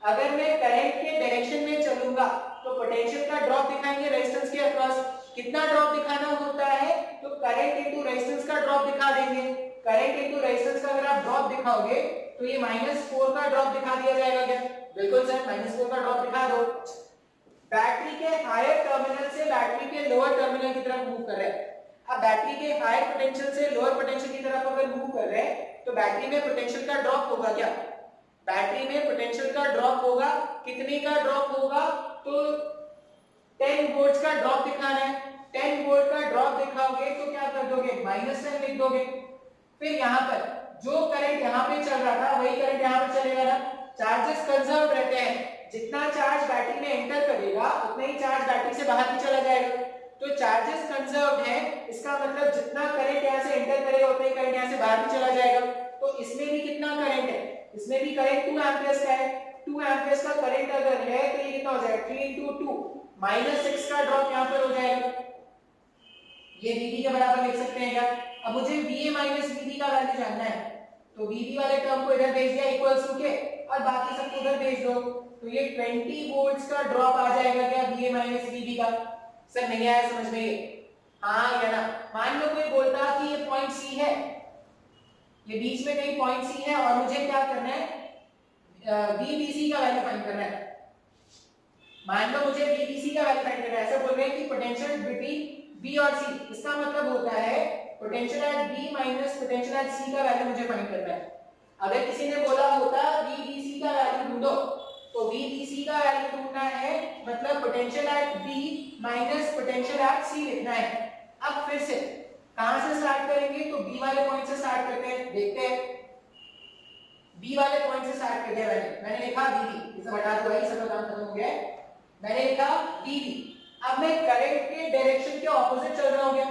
अगर मैं करंट के डायरेक्शन में चलूंगा तो पोटेंशियल का ड्रॉप दिखाएंगे रेजिस्टेंस के अक्रॉस। कितना ड्रॉप दिखाना होता है, तो करंट इनटू रेजिस्टेंस का ड्रॉप दिखा देंगे। करंट इनटू रेजिस्टेंस का अगर आप ड्रॉप दिखाओगे तो ये -4 का ड्रॉप दिखा दिया जाएगा क्या, बिल्कुल सर, -4 का ड्रॉप दिखा दो। बैटरी के हायर टर्मिनल से बैटरी के लोअर टर्मिनल की तरफ मूव कर रहे हैं। अब बैटरी के हायर पोटेंशियल से लोअर पोटेंशियल की तरफ अगर मूव कर रहे हैं तो बैटरी में पोटेंशियल का ड्रॉप होगा क्या, बैटरी में पोटेंशियल का ड्रॉप होगा, कितने का ड्रॉप होगा, तो 10 वोल्ट्स का ड्रॉप दिखाना है। 10 वोल्ट का ड्रॉप दिखाओगे तो क्या कर दोगे, -10 लिख दोगे। फिर यहाँ पर जो करंट यहाँ पे चल रहा था वही करंट यहाँ पे चलेगा ना, चार्जेस कंजर्व रहते हैं, जितना चार्ज बैटरी में एंटर करेगा उतना ही चार्ज बैटरी से बाहर भी चला जाएगा। तो चार्जेस कंजर्व है, इसका मतलब जितना करंट यहाँ से एंटर करेगा उतना ही करंट यहाँ से बाहर भी चला जाएगा। तो इसमें भी कितना करंट है, इसमें भी करंट 2 एम्पियर्स का है। 2 एम्पियर्स का करंट अगर है तो ये कितना हो जाएगा, 3 × 2 -6 का ड्रॉप यहाँ पर हो जाएगा। ये Vb के बराबर लिख सकते हैं क्या। अब मुझे Va Vb का वैल्यू जानना है, तो Vb वाले टर्म को इधर भेज दिया इक्वल्स टू के और बाकी सबको उधर भेज दो, तो ये 20 वोल्ट्स का ड्रॉप आ जाएगा क्या Va Vb का। सर नहीं आया समझ में ये, हाँ या ना। मान लो कोई बोलता कि ये पॉइंट सी है, ये बीच में कहीं पॉइंट सी है और मुझे क्या करना है, VBC का वैल्यू फाइंड करना है। मान लो मुझे VBC का वैल्यू फाइंड करना है, ऐसा बोल रहे हैं कि पोटेंशियल बिटवीन B और C, इसका मतलब होता है potential at B minus potential at C का वैल्यू मुझे फाइंड करना है। अगर किसी ने बोला होता VBC का वैल्यू ढूंढो, तो VBC का वैल्यू ढूंढना है मतलब potential at B minus potential at C लिखना है। अब फिर से कहां से स्टार्ट करेंगे, तो B वाले पॉइंट से स्टार्ट करते हैं, देखते हैं बी वाले पॉइंट से स्टार्ट कर दिया मैंने लिखा वीबी, इसे हटा दो भाई, सब काम खत्म हो गया है। मैंने लिखा वीबी। अब मैं करंट के डायरेक्शन के ऑपोजिट चल रहा हूं क्या?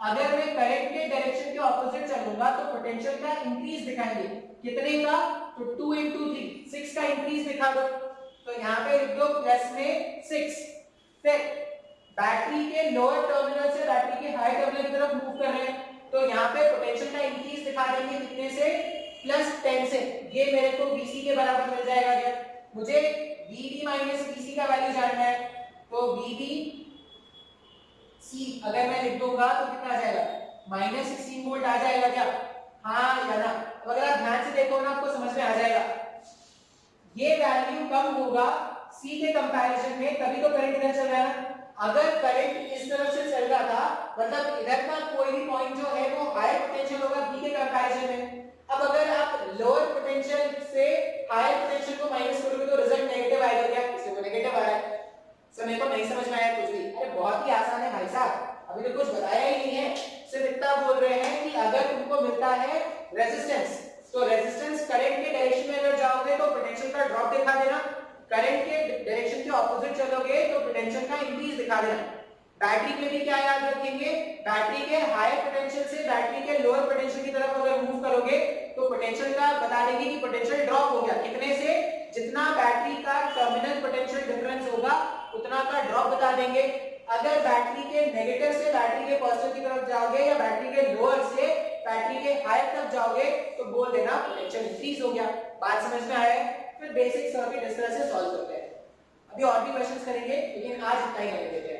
अगर मैं करंट के डायरेक्शन के ऑपोजिट चलूंगा तो पोटेंशियल का इंक्रीज दिखाएंगे, कितने का? तो 2 into 3 6 का इंक्रीज दिखा दो। तो यहाँ पे लिख दो प्लस में 6। फिर बैटरी के लोअर टर्मिनल से बैटरी के हाई टर्मिनल की तरफ मूव कर रहे हैं, तो यहाँ पे पोटेंशियल का इंक्रीज दिखा देंगे कितने से? +10 से। ये मेरे को VC के बराबर मिल जाएगा क्या? मुझे VB माइनस VC का वैल्यू जानना है, तो VB C अगर मैं लिख दूंगा तो कितना आ जाएगा? -16 वोल्ट आ जाएगा क्या? हाँ या ना? तो अगर आप ध्यान से देखो ना आपको समझ में आ जाएगा। ये वैल्यू कम होगा C के कंपैरिजन में, तभी तो करंट इधर चल रहा है ना। अगर करंट इस तरफ से चल रहा था मतलब इधर का कोई भी पॉइंट जो है वो हायर पोटेंशियल होगा B के कंपैरिजन में। अब अगर आप लोअर पोटेंशियल से हायर पोटेंशियल को माइनस करोगे तो रिजल्ट नेगेटिव आएगा क्या? इससे वो नेगेटिव आ रहा है। सर मेरे को नहीं समझ में आया कुछ भी। अरे बहुत ही आसान है भाई साहब, अभी तो कुछ बताया ही नहीं है, सिर्फ इतना बोल रहे हैं कि अगर तुमको मिलता है रेजिस्टेंस, तो रेजिस्टेंस करंट के डायरेक्शन में अगर जाओगे तो पोटेंशियल का ड्रॉप दिखा देना, करंट के डायरेक्शन के ऑपोजिट चलोगे तो पोटेंशियल का इंक्रीज दिखा देना। बैटरी के लिए भी क्या याद रखेंगे? बैटरी के हायर पोटेंशियल से बैटरी के लोअर पोटेंशियल की तरफ अगर मूव करोगे तो पोटेंशियल का बता देंगे कि पोटेंशियल ड्रॉप हो गया, कितने से? जितना बैटरी का टर्मिनल पोटेंशियल डिफरेंस होगा उतना का ड्रॉप बता देंगे। अगर बैटरी के नेगेटिव से बैटरी के पॉजिटिव की तरफ जाओगे या बैटरी के लोअर से बैटरी के हायर तरफ जाओगे तो बोल देना पोटेंशियल इंक्रीज हो गया। बात समझ में आया है? फिर बेसिक सर्किट इस तरह से सॉल्व करते हैं। अभी और भी क्वेश्चंस करेंगे लेकिन आज इतना ही कर देते हैं।